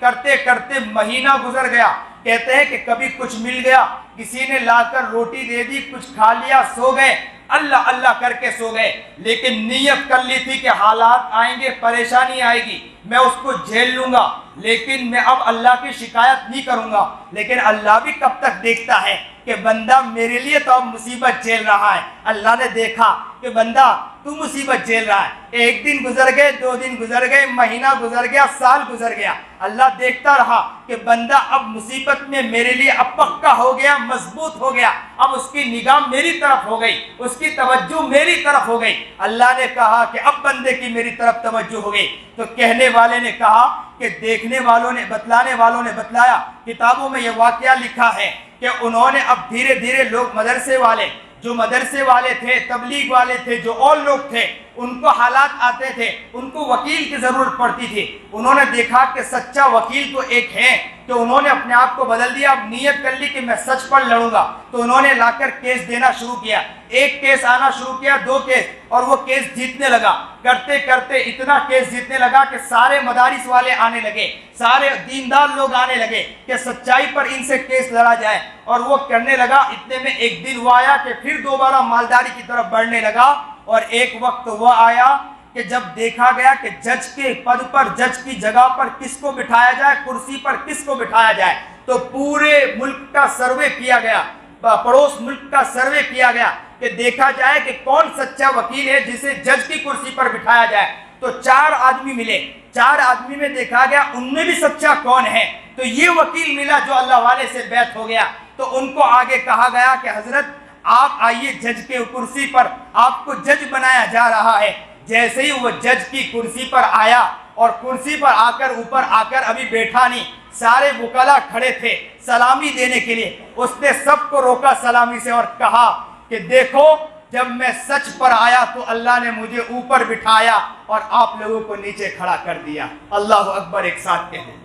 کرتے کرتے مہینہ گزر گیا۔ کہتے ہیں کہ کبھی کچھ مل گیا، کسی نے لا کر روٹی دے دی، کچھ کھا لیا، سو گئے، اللہ اللہ کر کے سو گئے، لیکن نیت کر لی تھی کہ حالات آئیں گے، پریشانی آئے گی، میں اس کو جھیل لوں گا، لیکن میں اب اللہ کی شکایت نہیں کروں گا۔ لیکن اللہ بھی کب تک دیکھتا ہے کہ بندہ میرے لیے تو اب مصیبت جھیل رہا ہے۔ اللہ نے دیکھا کہ بندہ تو مصیبت جھیل رہا ہے، 1 دن گزر گئے، 2 دن گزر گئے، مہینہ گزر گیا، سال گزر گیا، اللہ دیکھتا رہا کہ بندہ اب مصیبت میں میرے لیے اب پکا ہو گیا، مضبوط ہو گیا، اب اس کی نگاہ میری طرف ہو گئی، اس کی توجہ میری طرف ہو گئی۔ اللہ نے کہا کہ اب بندے کی میری طرف توجہ ہو گئی، تو کہنے والے نے کہا کہ دیکھنے والوں نے، بتلانے والوں نے بتلایا، کتابوں میں یہ واقعہ لکھا ہے کہ انہوں نے اب دھیرے دھیرے لوگ مدرسے والے، جو مدرسے والے تھے، تبلیغ والے تھے، جو اور لوگ تھے، ان کو حالات آتے تھے، ان کو وکیل کی ضرورت پڑتی تھی، انہوں نے دیکھا کہ سچا وکیل تو ایک ہے، تو انہوں نے اپنے آپ کو بدل دیا، اب نیت کر لی کہ میں سچ پر لڑوں گا، تو انہوں نے لا کر کیس دینا شروع کیا، 1 کیس آنا شروع کیا، 2 کیس، اور وہ کیس جیتنے لگا، کرتے کرتے اتنا کیس جیتنے لگا کہ سارے مدارس والے آنے لگے، سارے دیندار لوگ آنے لگے کہ سچائی پر ان سے کیس لڑا جائے، اور وہ کرنے لگا۔ اتنے میں ایک دن وہ آیا کہ پھر دوبارہ مالداری کی طرف بڑھنے لگا، اور ایک وقت وہ آیا کہ جب دیکھا گیا کہ جج کے پد پر، جج کی جگہ پر کس کو بٹھایا جائے، کرسی پر کس کو بٹھایا جائے، تو پورے ملک کا سروے کیا گیا، پڑوس ملک کا سروے کیا گیا کہ دیکھا جائے کہ کون سچا وکیل ہے جسے جج کی کرسی پر بٹھایا جائے۔ تو 4 آدمی ملے، 4 آدمی میں دیکھا گیا ان میں بھی سچا کون ہے، تو یہ وکیل ملا جو اللہ والے سے بیعت ہو گیا۔ تو ان کو آگے کہا گیا کہ حضرت آپ آئیے جج کے کرسی پر، آپ کو جج بنایا جا رہا ہے۔ جیسے ہی وہ جج کی کرسی پر آیا، اور کرسی پر آ کر اوپر آ کر ابھی بیٹھا نہیں، سارے وکلا کھڑے تھے سلامی دینے کے لیے، اس نے سب کو روکا سلامی سے اور کہا کہ دیکھو جب میں سچ پر آیا تو اللہ نے مجھے اوپر بٹھایا اور آپ لوگوں کو نیچے کھڑا کر دیا۔ اللہ اکبر، ایک ساتھ کہتے ہیں۔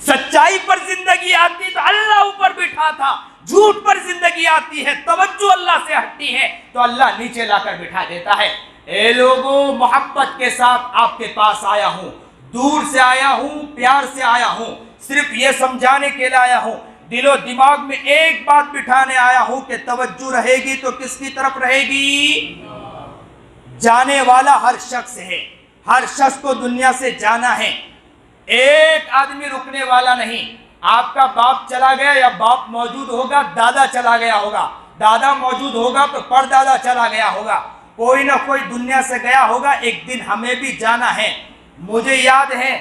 سچائی پر زندگی آتی تو اللہ اوپر بٹھا تھا، جھوٹ پر زندگی آتی ہے، توجہ اللہ سے ہٹتی ہے تو اللہ نیچے لا کر بٹھا دیتا ہے۔ اے لوگوں، محبت کے ساتھ آپ کے پاس آیا ہوں، دور سے آیا ہوں، پیار سے آیا ہوں، صرف یہ سمجھانے کے لیے آیا ہوں، دل و دماغ میں ایک بات بٹھانے آیا ہوں کہ توجہ رہے گی تو کس کی طرف رہے گی؟ جانے والا ہر شخص ہے، ہر شخص کو دنیا سے جانا ہے، ایک آدمی رکنے والا نہیں۔ آپ کا باپ چلا گیا یا باپ موجود ہوگا، دادا چلا گیا ہوگا، دادا موجود ہوگا تو پردادا چلا گیا ہوگا، کوئی نہ کوئی دنیا سے گیا ہوگا، ایک دن ہمیں بھی جانا ہے۔ مجھے یاد ہے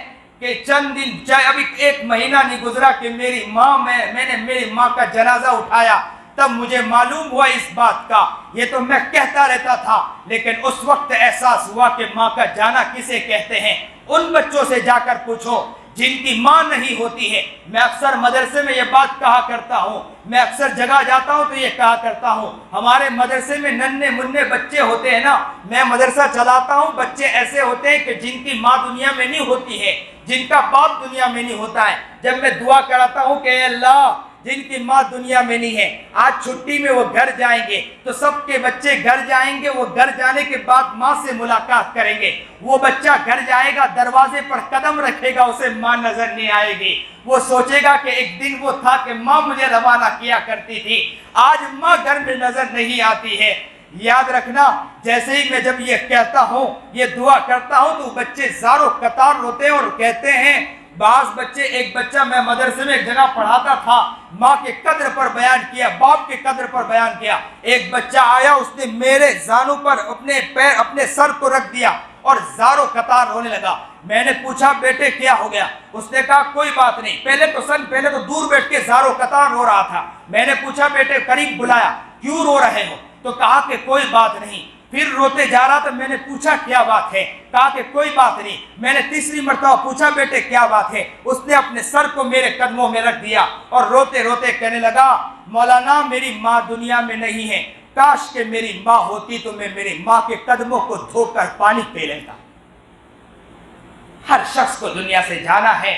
کہ چند دن، چاہے ابھی 1 مہینہ نہیں گزرا کہ میری ماں، میں نے میری ماں کا جنازہ اٹھایا، تب مجھے معلوم ہوا اس بات کا، یہ تو میں کہتا رہتا تھا، لیکن اس وقت احساس ہوا کہ ماں کا جانا کسے کہتے ہیں۔ ان بچوں سے جا کر پوچھو جن کی ماں نہیں ہوتی ہے۔ میں اکثر مدرسے میں یہ بات کہا کرتا ہوں، میں اکثر جگہ جاتا ہوں تو یہ کہا کرتا ہوں، ہمارے مدرسے میں ننھے منھے بچے ہوتے ہیں نا، میں مدرسہ چلاتا ہوں، بچے ایسے ہوتے ہیں کہ جن کی ماں دنیا میں نہیں ہوتی ہے، جن کا باپ دنیا میں نہیں ہوتا ہے۔ جب میں دعا کراتا ہوں کہ اے اللہ جن کی ماں دنیا میں نہیں ہے، آج چھٹی میں وہ گھر جائیں گے تو سب کے بچے گھر جائیں گے، وہ گھر جانے کے بعد ماں سے ملاقات کریں گے، وہ بچہ گھر جائے گا، دروازے پر قدم رکھے گا، اسے ماں نظر نہیں آئے گی، وہ سوچے گا کہ ایک دن وہ تھا کہ ماں مجھے روانہ کیا کرتی تھی، آج ماں گھر میں نظر نہیں آتی ہے۔ یاد رکھنا، جیسے ہی میں جب یہ کہتا ہوں، یہ دعا کرتا ہوں تو بچے زاروں قطار روتے ہیں اور کہتے ہیں، بعض بچے، ایک بچہ میں مدرسے میں ایک جگہ پڑھاتا تھا، ماں کے قدر پر بیان کیا، باپ کے قدر پر بیان کیا، ایک بچہ آیا، اس نے میرے زانوں پر اپنے پیر، اپنے سر کو رکھ دیا اور زاروں قطار رونے لگا۔ میں نے پوچھا بیٹے کیا ہو گیا؟ اس نے کہا کوئی بات نہیں، پہلے تو دور بیٹھ کے زاروں قطار رو رہا تھا۔ میں نے پوچھا بیٹے قریب بلایا، کیوں رو رہے ہو؟ تو کہا کہ کوئی بات نہیں، پھر روتے جا رہا تو میں نے پوچھا کیا بات ہے؟ کہا کہ کوئی بات نہیں۔ میں نے تیسری مرتبہ پوچھا بیٹے کیا بات ہے؟ اس نے اپنے سر کو میرے قدموں میں رکھ دیا اور روتے روتے کہنے لگا، مولانا میری ماں دنیا میں نہیں ہے، کاش کہ میری ماں ہوتی تو میں میری ماں کے قدموں کو دھو کر پانی پی لیتا۔ ہر شخص کو دنیا سے جانا ہے،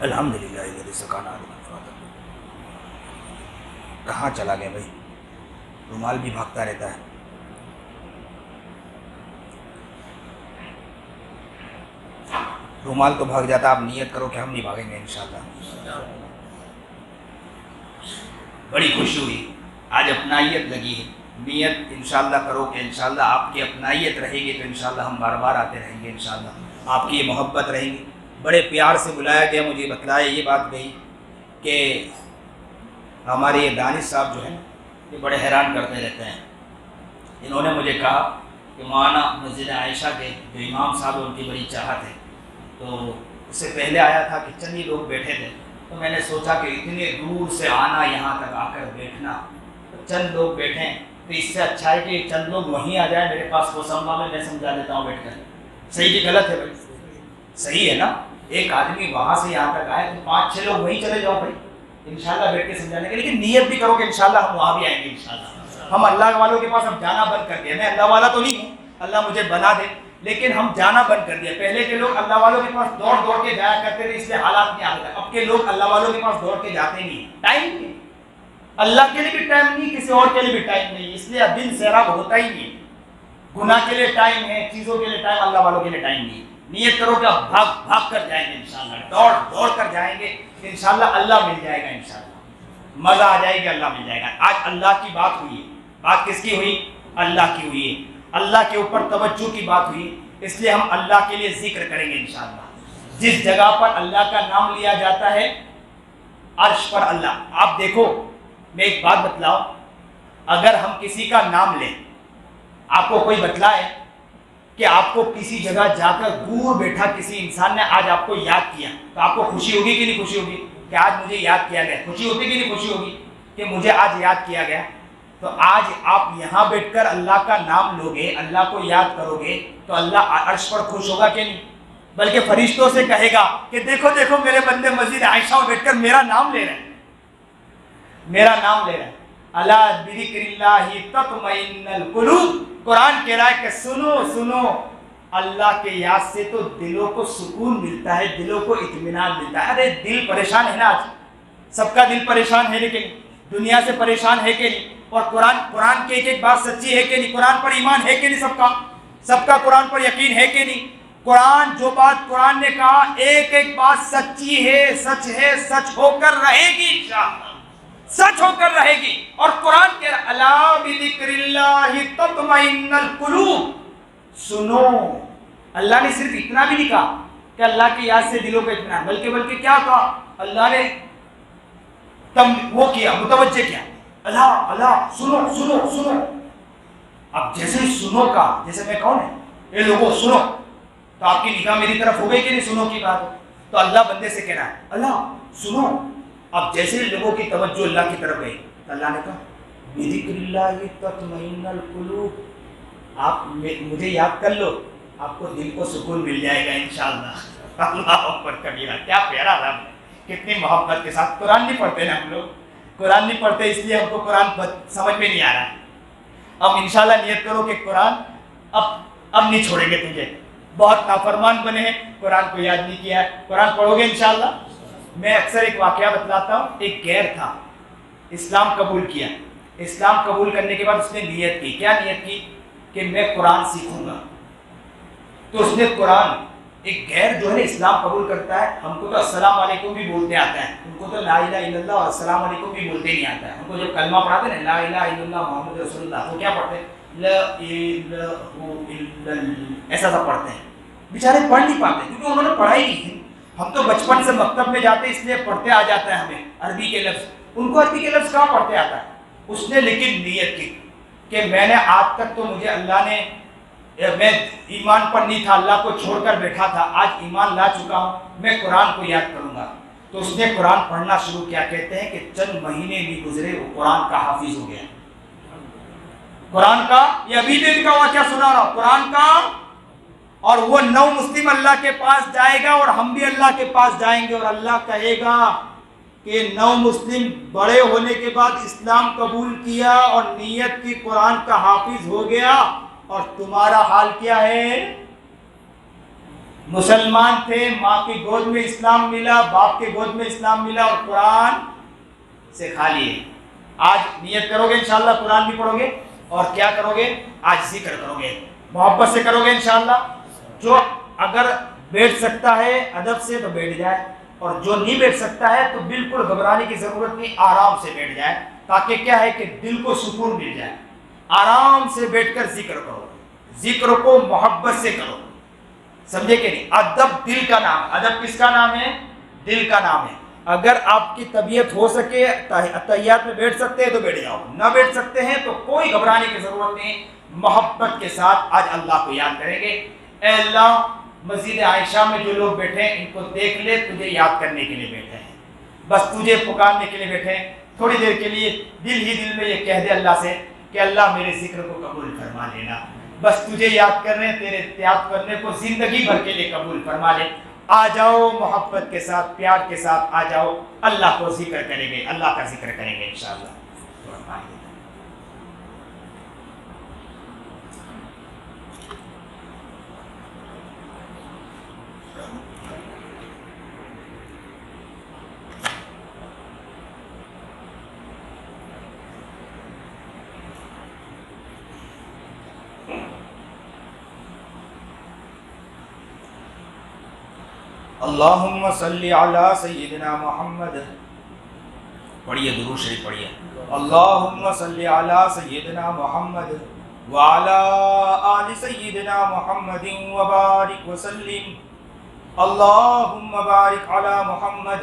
الحمدللہ الذی سقانا من الفرات۔ کہاں چلا گیا بھائی؟ رومال بھی بھاگتا رہتا ہے۔ رومال تو بھاگ جاتا، آپ نیت کرو کہ ہم نہیں بھاگیں گے انشاءاللہ۔ بڑی خوشی ہوئی، آج اپنائیت لگی ہے، نیت انشاءاللہ کرو کہ انشاءاللہ آپ کی اپنائیت رہے گی تو انشاءاللہ ہم بار بار آتے رہیں گے انشاءاللہ، آپ کی یہ محبت رہے گی۔ بڑے پیار سے بلایا گیا، مجھے بتلایا یہ بات گئی کہ ہمارے یہ دانش صاحب جو ہیں یہ بڑے حیران کرتے رہتے ہیں۔ انہوں نے مجھے کہا کہ مولانا مسجد عائشہ کے جو امام صاحب ان کی بڑی چاہت ہے، تو اس سے پہلے آیا تھا کہ چند ہی لوگ بیٹھے تھے، تو میں نے سوچا کہ اتنے دور سے آنا، یہاں تک آ کر بیٹھنا، تو چند لوگ بیٹھیں تو اس سے اچھا ہے کہ چند لوگ وہیں آ جائیں میرے پاس، وہ سمجھا میں سمجھا دیتا ہوں بیٹھ کر۔ صحیح کہ غلط ہے بھائی؟ صحیح ہے نا؟ ایک آدمی وہاں سے یہاں تک آئے تو 5-6 لوگ وہیں چلے جاؤ بھائی انشاءاللہ بیٹھ کے سمجھانے کے، لیکن نیت بھی کرو کہ انشاءاللہ ہم وہاں بھی آئیں گے انشاءاللہ۔ ہم اللہ والوں کے پاس اب جانا بند کر دیا، میں اللہ والا تو نہیں ہوں، اللہ مجھے بنا دے، لیکن ہم جانا بند کر دیا۔ پہلے کے لوگ اللہ والوں کے پاس دوڑ دوڑ کے جایا کرتے تھے، اس لیے حالات میں آتے تھے۔ اب کے لوگ اللہ والوں کے پاس دوڑ کے جاتے نہیں، ٹائم نہیں، اللہ کے لیے بھی ٹائم نہیں، کسی اور کے لیے بھی ٹائم نہیں، اس لیے دل سیراب ہوتا ہی نہیں۔ گناہ کے لیے ٹائم ہے، چیزوں کے لیے ٹائم، اللہ والوں کے لیے ٹائم نہیں۔ نیت کرو کہ آپ بھاگ بھاگ کر جائیں گے انشاءاللہ، دوڑ دوڑ کر جائیں گے انشاءاللہ، اللہ مل جائے گا انشاءاللہ، مزہ آ جائے گا، اللہ مل جائے گا۔ آج اللہ کی بات ہوئی ہے، بات کس کی ہوئی؟ اللہ کی ہوئی ہے، اللہ کے اوپر توجہ کی بات ہوئی، اس لیے ہم اللہ کے لیے ذکر کریں گے انشاءاللہ۔ جس جگہ پر اللہ کا نام لیا جاتا ہے، عرش پر اللہ۔ آپ دیکھو، میں ایک بات بتلاؤں، اگر ہم کسی کا نام لیں، آپ کو کوئی بتلائے کہ آپ کو کسی جگہ جا کر دور بیٹھا کسی انسان نے آج آپ کو یاد کیا، تو آپ کو خوشی ہوگی کہ نہیں خوشی ہوگی کہ آج مجھے یاد کیا گیا؟ خوشی ہوتی کہ نہیں خوشی ہوگی کہ مجھے آج یاد کیا گیا؟ تو آج آپ یہاں بیٹھ کر اللہ کا نام لوگے، اللہ کو یاد کرو گے تو اللہ عرش پر خوش ہوگا کہ نہیں؟ بلکہ فرشتوں سے کہے گا کہ دیکھو دیکھو میرے بندے مسجد عائشہ میں بیٹھ کر میرا نام لے رہے ہیں، میرا نام لے رہے ہیں۔ الا بذکر اللہ تطمئن القلوب، قرآن کہہ رہا ہے کہ سنو سنو، اللہ کے یاد سے تو دلوں کو سکون ملتا ہے، دلوں کو اطمینان ملتا ہے۔ ارے دل پریشان ہے نا، آج سب کا دل پریشان ہے، لیکن دنیا سے پریشان ہے کہ نہیں؟ اور قرآن کی ایک ایک بات سچی ہے کہ نہیں؟ قرآن پر ایمان ہے کہ نہیں؟ سب کا قرآن پر یقین ہے کہ نہیں؟ قرآن جو بات قرآن نے کہا ایک ایک بات سچی ہے، سچ ہو کر رہے گی انشاءاللہ، سچ ہو کر رہے گی۔ اور قرآن کے الا بذکر اللہ تطمئن القلوب، سنو، اللہ نے صرف اتنا بھی نہیں کہا کہ اللہ کی یاد سے دلوں کا اطمینان، بلکہ کیا کہا؟ اللہ نے وہ کیا، متوجہ کیا، اللہ اللہ سنو سنو سنو۔ اب جیسے سنو کا، جیسے میں کون ہے اے لوگوں سنو، تو آپ کی نگاہ میری طرف ہو گئی کہ نہیں؟ سنو کی بات ہو تو اللہ بندے سے کہہ رہا ہے اللہ سنو۔ اب جیسے لوگوں کی توجہ اللہ کی طرف گئی تو اللہ نے کہا بذکر اللہ تطمئن القلوب، آپ مجھے یاد کر لو، آپ کو دل کو سکون مل جائے گا انشاءاللہ۔ اللہ اکبر کبیرہ، کیا پیارا رب ہے، کتنی محبت کے ساتھ۔ قرآن نہیں پڑھتے نا ہم لوگ، قرآن نہیں پڑھتے، اس لیے ہم کو قرآن سمجھ میں نہیں آ رہا ہے۔ اب انشاءاللہ نیت کرو کہ قرآن اب نہیں چھوڑیں گے تجھے، بہت نافرمان بنے ہیں، قرآن کو یاد نہیں کیا ہے، قرآن پڑھو گے انشاءاللہ۔ میں اکثر ایک واقعہ بتلاتا ہوں، ایک غیر تھا، اسلام قبول کیا، اسلام قبول کرنے کے بعد اس نے نیت کی، کیا نیت کی؟ کہ میں قرآن سیکھوں گا۔ تو اس نے قرآن، ایک غیر جو ہے اسلام قبول کرتا ہے، ہم کو تو السلام علیکم بھی بولتے آتا ہے، ان کو تو لا الہ الا اللہ اور السلام علیکم بھی بولتے نہیں آتا ہے۔ ہم کو جب کلمہ پڑھاتے ہیں نا لا الہ الا اللہ محمد رسول اللہ، تو کیا پڑھتے ہیں؟ لا الہ الا اللہ، ایسا سب پڑھتے ہیں، بیچارے پڑھ نہیں پاتے کیونکہ انہوں نے پڑھا ہی نہیں۔ ہم تو بچپن سے مکتب میں جاتے اس لیے پڑھتے آ جاتا ہے ہمیں عربی کے لفظ، ان کو عربی کے لفظ کہاں پڑھتے آتا ہے؟ اس نے لیکن نیت کی کہ میں نے آج تک تو مجھے اللہ نے، میں ایمان پر نہیں تھا، اللہ کو چھوڑ کر بیٹھا تھا، آج ایمان لا چکا ہوں، میں قرآن کو یاد کروں گا۔ تو اس نے قرآن پڑھنا شروع کیا، کہتے ہیں کہ چند مہینے بھی گزرے وہ قرآن کا حافظ ہو گیا۔ قرآن کا، یہ ابھی دن کا واقعہ سنا رہا ہوں، قرآن کا، اور وہ 9 مسلم اللہ کے پاس جائے گا اور ہم بھی اللہ کے پاس جائیں گے، اور اللہ کہے گا کہ 9 مسلم بڑے ہونے کے بعد اسلام قبول کیا اور نیت کی قرآن کا حافظ ہو گیا، اور تمہارا حال کیا ہے؟ مسلمان تھے، ماں کی گود میں اسلام ملا، باپ کے گود میں اسلام ملا اور قرآن سے کھا لیے۔ آج نیت کرو گے انشاءاللہ قرآن بھی پڑھو گے اور کیا کرو گے؟ آج ذکر کرو گے، محبت سے کرو گے انشاءاللہ۔ جو اگر بیٹھ سکتا ہے ادب سے تو بیٹھ جائے، اور جو نہیں بیٹھ سکتا ہے تو بالکل گھبرانے کی ضرورت نہیں، آرام سے بیٹھ جائے، تاکہ کیا ہے کہ دل کو سکون مل جائے۔ آرام سے بیٹھ کر ذکر کرو، ذکر کو محبت سے کرو، سمجھے کہ نہیں؟ ادب دل کا نام، ادب کس کا نام ہے؟ دل کا نام ہے۔ اگر آپ کی طبیعت ہو سکے تحیات میں بیٹھ سکتے ہیں تو بیٹھ جاؤ، نہ بیٹھ سکتے ہیں تو کوئی گھبرانے کی ضرورت نہیں، محبت کے ساتھ آج اللہ کو یاد کریں گے۔ اے اللہ، مسجد عائشہ میں جو لوگ بیٹھے ہیں ان کو دیکھ لے، تجھے یاد کرنے کے لیے بیٹھے ہیں، بس تجھے پکارنے کے لیے بیٹھے ہیں۔ تھوڑی دیر کے لیے دل ہی دل میں یہ کہہ دے اللہ سے کہ اللہ میرے ذکر کو قبول فرما لینا، بس تجھے یاد کر رہے ہیں، تیرے یاد کرنے کو زندگی بھر کے لیے قبول فرما لے۔ آ جاؤ محبت کے ساتھ، پیار کے ساتھ آ جاؤ، اللہ کو ذکر کریں گے، اللہ کا ذکر کریں گے انشاءاللہ۔ اللہم صلی علی سیدنا محمد، پڑھیے درود شریف پڑھیے۔ اللہم صلی علی سیدنا محمد وعلی آل سیدنا محمد وبارک وسلم۔ اللہم بارک علی محمد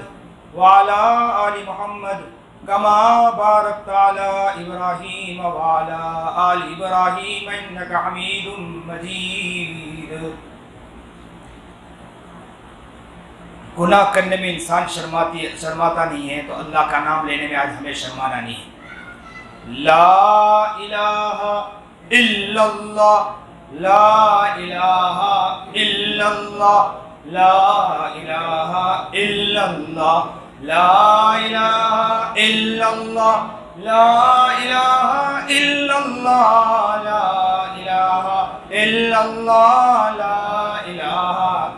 وعلی آل محمد کما بارکت علی ابراہیم وعلی آل ابراہیم انک حمید مجید۔ گناہ کرنے میں انسان شرماتا نہیں ہے، تو اللہ کا نام لینے میں آج ہمیں شرمانا نہیں ہے۔ لا الہ الا اللہ، لا الہ الا اللہ، لا الہ الا اللہ، لا الہ الا اللہ، لا الہ الا اللہ، لا الہ الا اللہ، لا الہ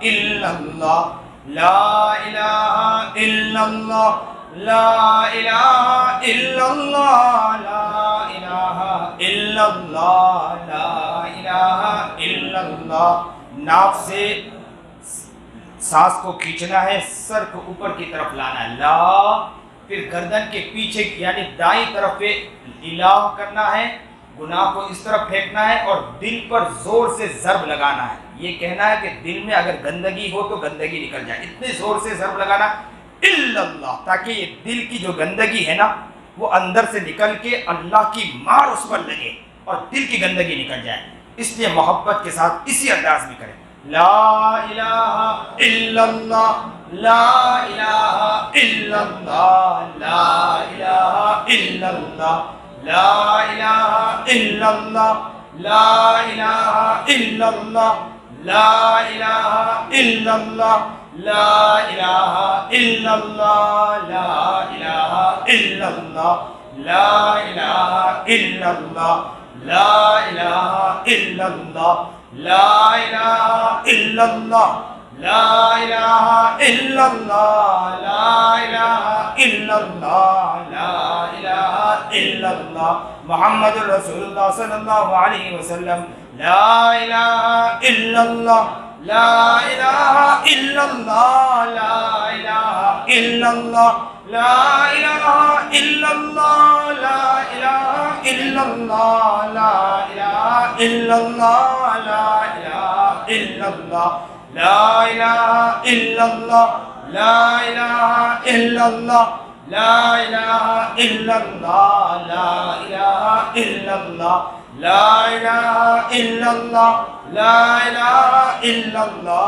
الا اللہ، لا الہ الا اللہ، لا الہ الا اللہ، لا الہ الا اللہ، لا الہ الا اللہ۔ ناک سے سانس کو کھینچنا ہے، سر کو اوپر کی طرف لانا ہے، لا، پھر گردن کے پیچھے یعنی دائیں طرف پہ الہ کرنا ہے، گناہ کو اس طرف پھینکنا ہے اور دل پر زور سے ضرب لگانا ہے۔ یہ کہنا ہے کہ دل میں اگر گندگی ہو تو گندگی نکل جائے، اتنے زور سے ضرب لگانا الا اللہ، تاکہ یہ دل کی جو گندگی ہے نا وہ اندر سے نکل کے اللہ کی مار اس پر لگے اور دل کی گندگی نکل جائے۔ اس لیے محبت کے ساتھ اسی انداز میں کریں، لا الہ الا اللہ، لا الہ الا اللہ، لا الہ الا اللہ، لا الہ الا اللہ، لا الہ الا اللہ، لا الہ الا اللہ، لا الہ الا اللہ، لا الہ الا اللہ، لا الہ الا اللہ، لا الہ الا اللہ، لا الہ الا اللہ، لا الہ الا اللہ، لا الہ الا اللہ، لا الہ الا اللہ، محمد رسول اللہ صلی اللہ علیہ وسلم، لا الہ الا اللہ، لا الہ الا اللہ، لا الہ الا اللہ، لا الہ الا اللہ، لا الہ الا اللہ، لا الہ الا اللہ، لا الہ الا اللہ، لا الہ الا اللہ، لا الہ الا اللہ، لا الہ الا اللہ، لا الہ الا اللہ، لا الہ الا اللہ، لا الہ الا اللہ،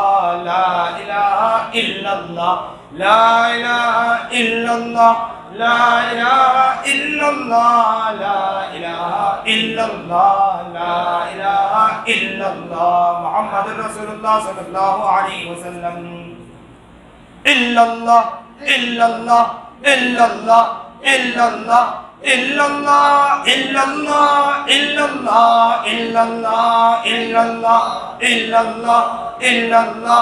لا الہ الا اللہ، لا الہ الا اللہ، لا الہ الا اللہ، لا الہ الا اللہ، لا الہ الا اللہ، محمد رسول اللہ صلی اللہ علیہ وسلم۔ الا اللہ، الا اللہ، الا اللہ، الا اللہ، الا اللہ، الا اللہ، الا اللہ، الا اللہ، الا اللہ، الا اللہ، الا اللہ،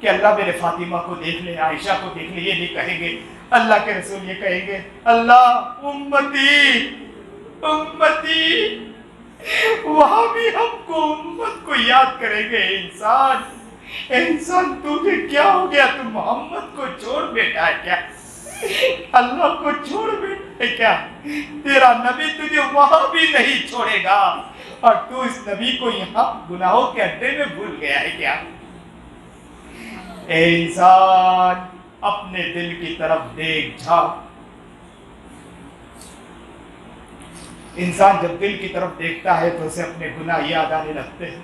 کہ اللہ میرے فاطمہ کو دیکھ لے، عائشہ کو دیکھ لے، یہ نہیں کہیں گے۔ اللہ کے رسول یہ کہیں گے، اللہ امتی امتی، وہاں بھی ہم کو امت کو یاد کریں گے۔ انسان تجھے کیا ہو گیا؟ تو محمد کو چھوڑ بیٹھا ہے کیا؟ اللہ کو چھوڑ بیٹھا ہے کیا؟ تیرا نبی تجھے وہاں بھی نہیں چھوڑے گا، اور تو اس نبی کو یہاں گناہوں کے اڈے میں بھول گیا ہے کیا؟ اے انسان، اپنے دل کی طرف دیکھ جا۔ انسان جب دل کی طرف دیکھتا ہے تو اسے اپنے گناہ یاد آنے لگتے ہیں۔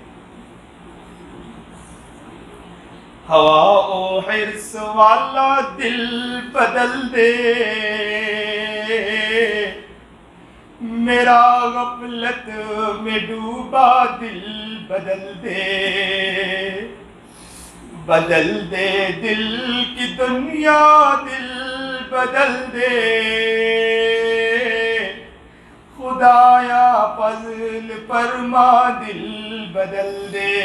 ہوا و حرص والا دل بدل دے، میرا غفلت میں ڈوبا دل بدل دے، بدل دے دل کی دنیا، دل بدل دے، خدایا فضل فرما دل بدل دے۔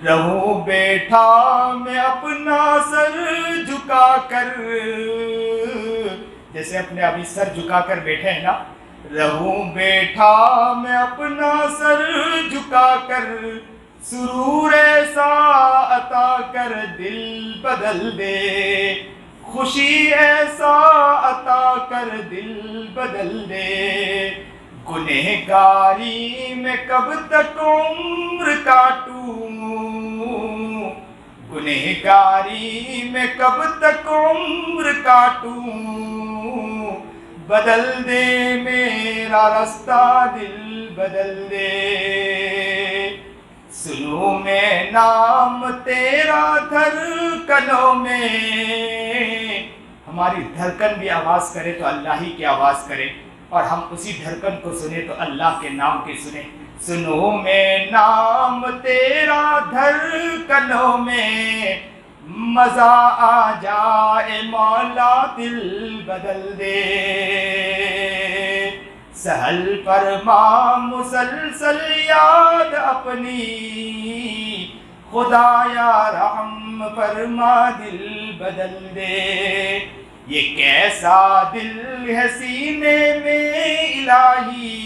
رہوں بیٹھا میں اپنا سر جھکا کر، جیسے اپنے ابھی سر جھکا کر بیٹھے ہیں نا، رہوں بیٹھا میں اپنا سر جھکا کر، سرور ایسا عطا کر دل بدل دے، خوشی ایسا عطا کر دل بدل دے۔ گنہگاری میں کب تک عمر کاٹوں، گنہگاری میں کب تک عمر کاٹوں، بدل دے میرا رستہ دل بدل دے۔ سنوں میں نام تیرا دھڑکنوں میں، ہماری دھڑکن بھی آواز کرے تو اللہ ہی کی آواز کرے، اور ہم اسی دھڑکن کو سنے تو اللہ کے نام کی سنے۔ سنوں میں نام تیرا دھڑکنوں میں، مزہ آ جائے مولا دل بدل دے۔ سہل فرما مسلسل یاد اپنی، خدایا رحم فرما دل بدل دے۔ یہ کیسا دل ہے سینے میں الہی،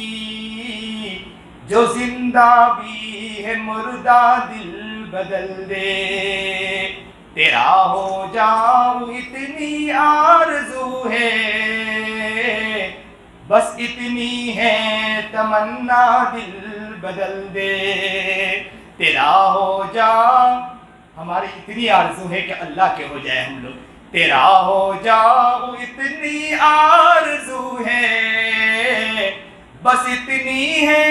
جو زندہ بھی ہے مردہ دل بدل دے۔ تیرا ہو جاؤں اتنی آرزو ہے، بس اتنی ہے تمنا دل بدل دے۔ تیرا ہو جا، ہماری اتنی آرزو ہے کہ اللہ کے ہو جائے ہم لوگ۔ تیرا ہو جاؤ اتنی آرزو ہے، بس اتنی ہے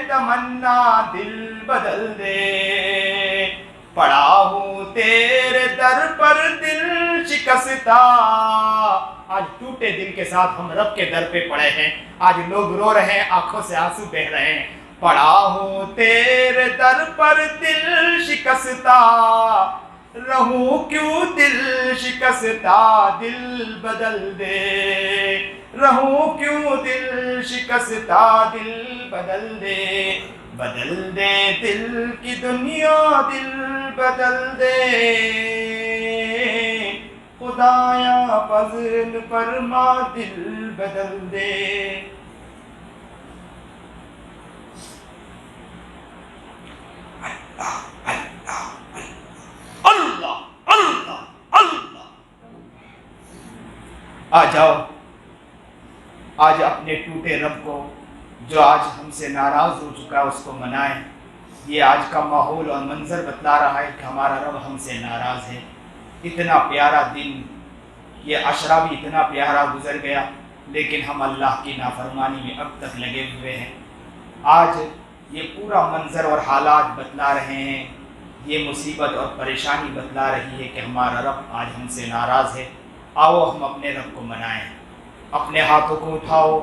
تمنا دل بدل دے۔ پڑا ہوں تیرے در پر دل شکستہ، آج ٹوٹے دل کے ساتھ ہم رب کے در پہ پڑے ہیں، آج لوگ رو رہے ہیں، آنکھوں سے آنسو بہہ رہے ہیں۔ پڑا ہوں تیرے در پر دل شکستہ، رہوں کیوں دل شکستہ دل بدل دے، رہوں کیوں دل شکستہ دل بدل دے۔ بدل دے دل کی دنیا، دل بدل دے، خدایا فضل فرما دل بدل دے۔ اللہ اللہ اللہ، آ جاؤ آج اپنے ٹوٹے رب کو، جو آج ہم سے ناراض ہو چکا ہے، اس کو منائیں۔ یہ آج کا ماحول اور منظر بتلا رہا ہے کہ ہمارا رب ہم سے ناراض ہے۔ اتنا پیارا دن، یہ عشرہ بھی اتنا پیارا گزر گیا، لیکن ہم اللہ کی نافرمانی میں اب تک لگے ہوئے ہیں۔ آج یہ پورا منظر اور حالات بتلا رہے ہیں، یہ مصیبت اور پریشانی بتلا رہی ہے کہ ہمارا رب آج ہم سے ناراض ہے۔ آؤ ہم اپنے رب کو منائیں، اپنے ہاتھوں کو اٹھاؤ،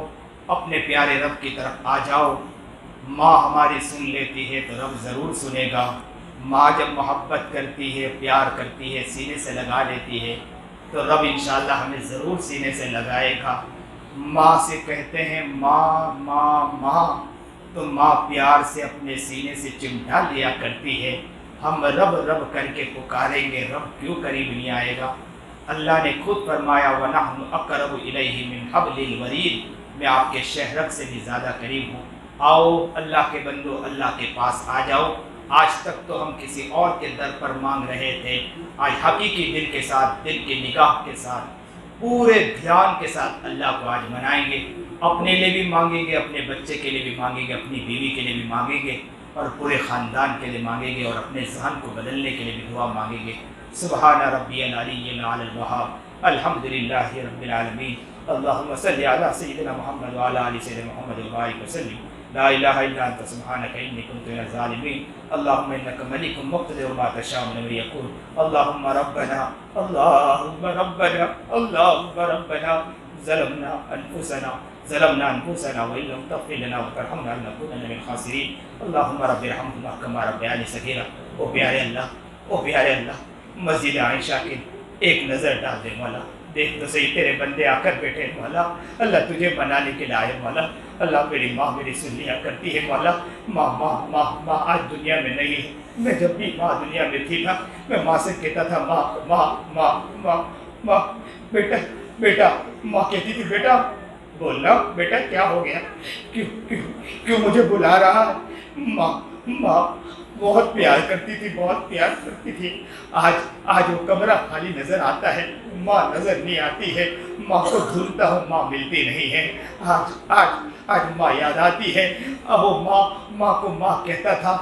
اپنے پیارے رب کی طرف آ جاؤ۔ ماں ہماری سن لیتی ہے تو رب ضرور سنے گا۔ ماں جب محبت کرتی ہے، پیار کرتی ہے، سینے سے لگا لیتی ہے تو رب انشاءاللہ ہمیں ضرور سینے سے لگائے گا۔ ماں سے کہتے ہیں ماں ماں ماں، تو ماں پیار سے اپنے سینے سے چمٹا لیا کرتی ہے۔ ہم رب رب کر کے پکاریں گے، رب کیوں قریب نہیں آئے گا؟ اللہ نے خود فرمایا وَنَحْنُ أَقْرَبُ إِلَيْهِ مِنْ حَبْلِ الْوَرِيدِ، میں آپ کے شہرک سے بھی زیادہ قریب ہوں۔ آؤ اللہ کے بندو، اللہ کے پاس آ جاؤ۔ آج تک تو ہم کسی اور کے در پر مانگ رہے تھے، آج حقیقی دل کے ساتھ، دل کی نگاہ کے ساتھ، پورے دھیان کے ساتھ اللہ کو آج منائیں گے۔ اپنے لیے بھی مانگیں گے، اپنے بچے کے لیے بھی مانگیں گے، اپنی بیوی کے لیے بھی مانگیں گے، اور پورے خاندان کے لیے مانگیں گے، اور اپنے ذہن کو بدلنے کے لیے بھی دعا مانگیں گے۔ سبحان ربی العلی الاعلی الوہاب، الحمد للہ رب العالمین، اللہم صلی علی سیدنا محمد وعلی آل سیدنا محمد وبارک وسلم، لا الہ الا انت سبحانک انی کنت من الظالمین، اللہم انک ملک مقتدر ما تشاء من امر یکون، اللہم ربنا اللہم ربنا اللہم ربنا ظلمنا انفسنا وان لم تغفر لنا وترحمنا لنکونن من الخاسرین، اللہم رب ارحمہما کما ربیانی صغیرا۔ او پیارے اللہ، مسجد عائشہ کی ایک نظر ڈال دے مولا، دیکھ تو صحیح تیرے بندے آ کر بیٹھے مولا، اللہ تجھے منانے کے لیے آئے مولا۔ اللہ میری ماں میری سنیا کرتی ہے مولا، ماں آج دنیا میں نہیں ہے، میں جب بھی ماں دنیا میں تھی نا، میں ماں سے کہتا تھا ماں بیٹا، ماں کہتی تھی بیٹا بولنا، بیٹا کیا ہو گیا، کیوں مجھے بلا رہا ہے؟ ماں بہت پیار کرتی تھی، آج وہ کمرہ خالی نظر آتا ہے، ماں نظر نہیں آتی ہے، ماں کو ڈھونڈتا ہوں ماں ملتی نہیں ہے، آج ماں یاد آتی ہے۔ اب وہ ماں کو ماں کہتا تھا،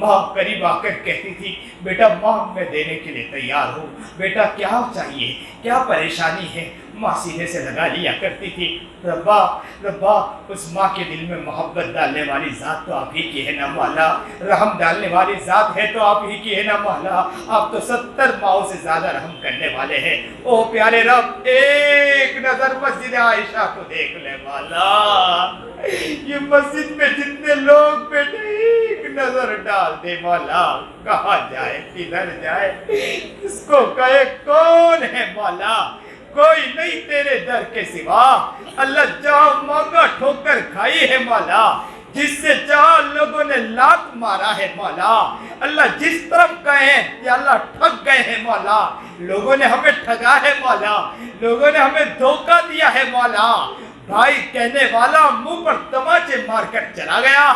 ماں قریب آ کر کہتی تھی بیٹا ماں میں دینے کے لیے تیار ہوں، بیٹا کیا چاہیے، کیا پریشانی ہے؟ ماں سینے سے لگا لیا کرتی تھی۔ ربا اس ماں کے دل میں محبت ڈالنے والی ذات تو آپ ہی کی ہے نا مولا، رحم ڈالنے والی ذات ہے تو آپ ہی کی ہے نا مولا، آپ تو 70 ماؤں سے زیادہ رحم کرنے والے ہیں۔ او پیارے رب، ایک نظر مسجد عائشہ کو دیکھ لے مولا، یہ مسجد میں جتنے لوگ بیٹھے ایک نظر ڈال دے مولا، کہاں جائے کدھر جائے، اس کو کہے کون ہے مولا؟ کوئی نہیں تیرے در کے سوا، اللہ جہاں مانگا ٹھوکر کھائی ہے مولا، جس سے جہاں لوگوں نے لات مارا ہے مولا، اللہ جس طرف کہیں یا اللہ ٹھگ گئے ہیں مولا، لوگوں نے ہمیں ٹھگا ہے مولا، لوگوں نے ہمیں دھوکہ دیا ہے مولا، بھائی کہنے والا منہ پر تماچے مار کر چلا گیا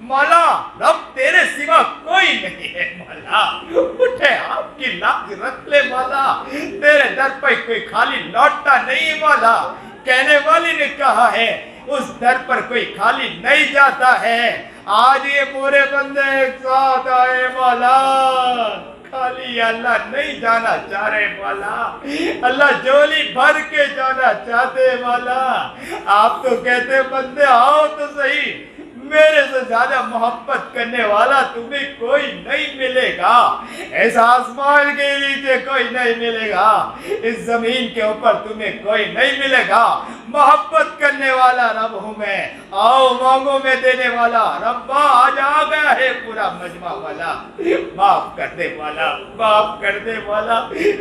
مولا، رب تیرے سوا کوئی نہیں ہے مولا، اٹھے آپ کی لاج رکھ لے مولا، تیرے در پر کوئی خالی لوٹتا نہیں مولا، کہنے والی نے کہا ہے اس در پر کوئی خالی نہیں جاتا ہے، آج یہ پورے بندے ایک ساتھ آئے مولا، خالی اللہ نہیں جانا چاہ رہے مولا، اللہ جولی بھر کے جانا چاہتے مولا، آپ تو کہتے بندے آؤ تو صحیح، میرے سے زیادہ محبت کرنے والا تمہیں کوئی نہیں ملے گا، اس آسمان کے نیچے کوئی نہیں ملے گا، اس زمین کے اوپر تمہیں کوئی نہیں ملے گا، محبت کرنے والا رب ہوں میں، آؤ مانگو میں دینے والا، ربا آج آ گیا ہے پورا مجمع والا، معاف کر دے والا،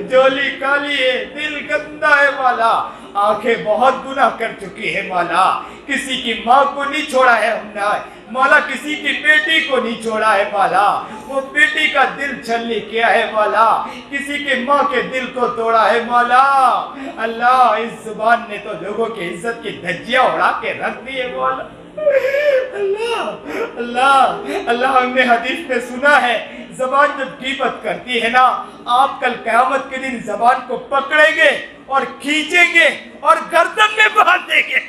جولی کالی ہے، دل گندا ہے والا، آنکھیں بہت گناہ کر چکی ہے مولا، کسی کی ماں کو نہیں چھوڑا ہے ہم نے مولا، کسی کی بیٹی کو نہیں چھوڑا ہے مولا، وہ بیٹی کا دل چھلنی کیا ہے مولا، کسی کی ماں کے دل کو توڑا ہے مولا، اللہ اس زبان نے تو لوگوں کی عزت کی دھجیاں اڑا کے رکھ دی ہے مولا، اللہ ہم نے حدیث میں سنا ہے زبان جب غیبت کرتی ہے نا، آپ کل قیامت کے دن زبان کو پکڑیں گے اور کھینچیں گے اور گردن میں باندھ دیں گے،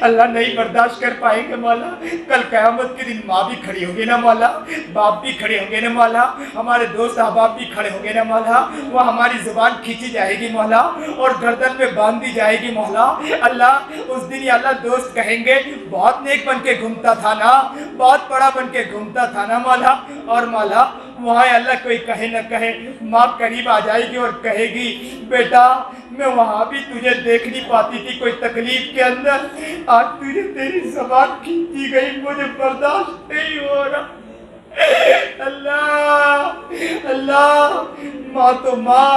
اللہ نہیں برداشت کر پائیں گے مولا، کل قیامت کے دن ماں بھی کھڑی ہوگی نا مولا، باپ بھی کھڑے ہوں گے نا مولا، ہمارے دوست احباب بھی کھڑے ہوں گے نا مولا، وہ ہماری زبان کھینچی جائے گی مولا اور گردن میں باندھ دی جائے گی مولا، اللہ اس دن یا اللہ دوست کہیں گے بہت نیک بن کے گھومتا تھا نا، بہت بڑا بن کے گھومتا تھا نا مولا، اور مولا وہاں اللہ کوئی کہے نہ کہے ماں قریب آ جائے گی اور کہے گی بیٹا میں وہاں بھی تجھے دیکھ نہیں پاتی تھی کوئی تکلیف کے اندر، آج تجھے تیری زبان کھینچی گئی، مجھے برداشت نہیں ہو رہا، اللہ ماں تو ماں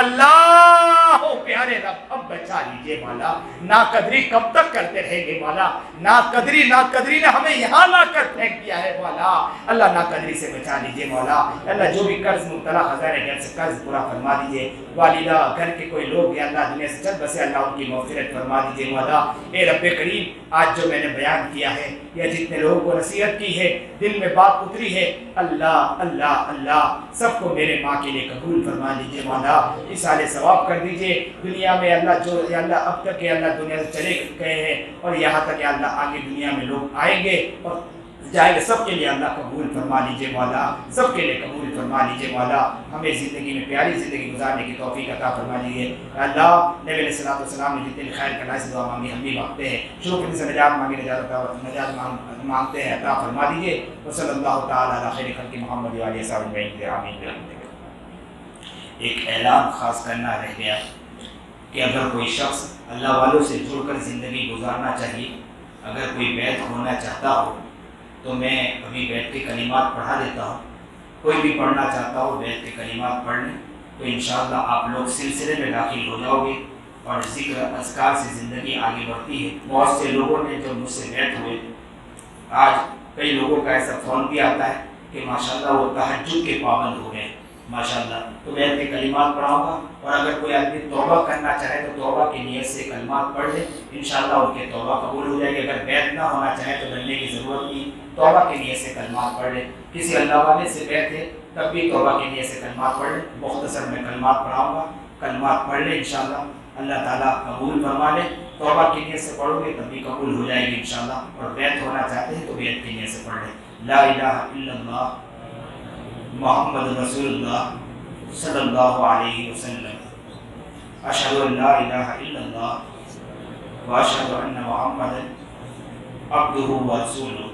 اللہ پیارے رب اب بچا لیجئے مولا، ناقدری کب تک کرتے رہیں گے مولا؟ ناقدری نے ہمیں یہاں لا کر پھینک دیا ہے مولا، اللہ ناقدری سے بچا لیجئے مولا۔ اللہ جو بھی قرض مبتلا خزانہ گھر سے قرض پورا فرما دیجئے، والدہ گھر کے کوئی لوگ یا اللہ دنیا سے چل بسے اللہ ان کی مغفرت فرما دیجئے مولا۔ اے رب کریم آج جو میں نے بیان کیا ہے یا جتنے لوگوں کو نصیحت کی ہے، دل میں بات اتری ہے، اللہ اللہ اللہ سب کو میرے ماں کے لیے قبول فرما لیجئے مولا، اِسالِ ثواب کر دیجئے دنیا میں اللہ جو یا اللہ اب تک یا اللہ دنیا سے چلے گئے ہیں اور یہاں تک یا اللہ آگے دنیا میں لوگ آئیں گے اور جائیں گے، سب کے لیے اللہ قبول فرما لیجئے مولا، سب کے لیے قبول فرما لیجئے مولا۔ ہمیں زندگی میں پیاری زندگی گزارنے کی توفیق عطا فرما لیجئے اللہ۔ نبی علیہ الصلوۃ والسلام نے جتنے خیر کرنا سے دعا مانگی ہم بھی مانگتے ہیں، شروع سے نجات مانگی، نجات مانگتے ہیں، عطا فرما دیجئے۔ وصلی اللہ تعالی علی خیر خلق محمد و آلہ وصحبہ اجمعین، آمین برحمتک۔ ایک اعلان خاص کرنا رہ گیا کہ اگر کوئی شخص اللہ والوں سے جڑ کر زندگی گزارنا چاہیے، اگر کوئی بیعت ہونا چاہتا ہو تو میں ابھی بیعت کے کلمات پڑھا دیتا ہوں، کوئی بھی پڑھنا چاہتا ہو بیعت کے کلمات پڑھ لیں تو انشاءاللہ آپ لوگ سلسلے میں داخل ہو جاؤ گے اور ذکر اذکار سے زندگی آگے بڑھتی ہے۔ بہت سے لوگوں نے جو مجھ سے بیعت ہوئے، آج کئی لوگوں کا ایسا فون بھی آتا ہے کہ ماشاءاللہ وہ تہجد کے پابند ہو گئے ماشاءاللہ۔ تو بیعت کے کلمات پڑھاؤں گا اور اگر کوئی آدمی توبہ کرنا چاہے تو توبہ کی نیت سے کلمات پڑھ لے، انشاءاللہ ان کے توبہ قبول ہو جائے گی۔ اگر بیعت نہ ہونا چاہے تو ڈرنے کی ضرورت نہیں، توبہ کی نیت سے کلمات پڑھ لے۔ کسی اللہ والے سے بیعت ہے تب بھی توبہ کی نیت سے کلمات پڑھ لے۔ مختصر میں کلمات پڑھاؤں گا، کلمات پڑھ لے انشاءاللہ، اللہ تعالیٰ قبول فرما لے۔ توبہ کی نیت سے پڑھو گے تب بھی قبول ہو جائے گی انشاءاللہ، اور بیعت ہونا چاہتے ہیں تو بیعت کی نیت سے پڑھ لیں۔ لا الہ الا اللہ محمد رسول اللہ صلی اللہ علیہ وسلم، اشہد ان لا الہ الا اللہ واشہد ان محمد عبدہ ورسولہ،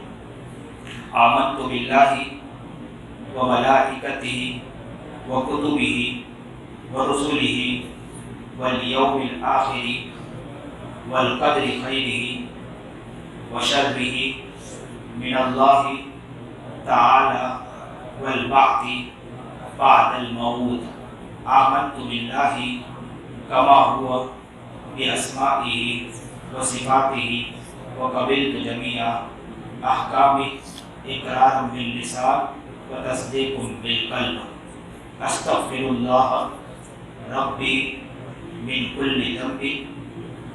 آمنت باللہ وملائکتہ وکتبہ ورسلہ والیوم الآخر والقدر خیرہ وشرہ من اللہ تعالی والبعث بعد الموت، آمنت باللہ کما ہوا باسمائہ وصفاتہ وقبلت جمیع احکامہ اقرارا باللسان وتصدیق بالقلب، استغفر اللہ ربی من کل ذنب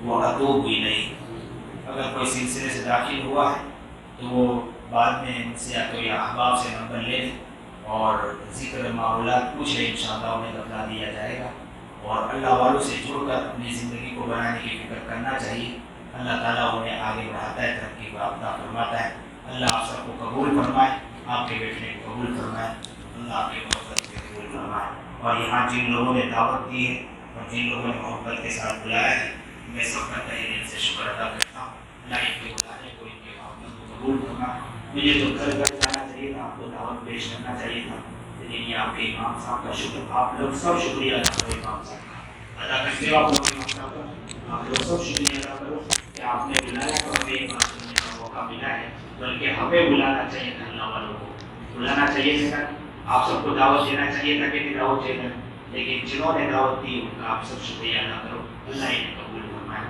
واتوب الیہ۔ اگر کوئی سلسلے سے داخل ہوا ہے تو وہ بعد میں مجھ سے یا کوئی احباب سے نمبر لے لیں اور ذکر معمولات پوچھ لیں، انشاءاللہ انہیں بتلا دیا جائے گا۔ اور اللہ والوں سے جڑ کر اپنی زندگی کو بنانے کی فکر کرنا چاہیے، اللہ تعالیٰ انہیں آگے بڑھاتا ہے، ترقی کو عطا فرماتا ہے۔ اللہ آپ سب کو قبول فرمائے، آپ کے بیٹھنے کو قبول فرمائے، اللہ آپ کے محبت کو قبول فرمائے۔ اور یہاں جن لوگوں نے دعوت دی ہے اور جن لوگوں نے محبت کے ساتھ بلایا ہے، میں سب کا تہہ دل سے شکر ادا کرتا ہوں۔ اللہ ان کے بلانے کو، ان کے محبت کو قبول فرمائے۔ مجھے تو گھر گھر جانا چاہیے تھا، آپ کو دعوت پیش کرنا چاہیے تھا، لیکن یہ آپ کے امام صاحب کا شکر، آپ لوگ سب شکریہ ادا کرو امام صاحب کا، ادا کرتے ہو آپ لوگ امام صاحب کا، آپ لوگ سب شکریہ ادا کرو کہ آپ نے بلایا تو ہمیں یہ بات سننے کا موقع ملا ہے، بلکہ ہمیں بلانا چاہیے تھا، اللہ والوں کو بلانا چاہیے تھا، آپ سب کو دعوت دینا چاہیے تھا کہ دعوت دے دیں، لیکن جنہوں نے دعوت دی ان کا آپ سب شکریہ ادا کرو، اللہ انہیں قبول فرمائے۔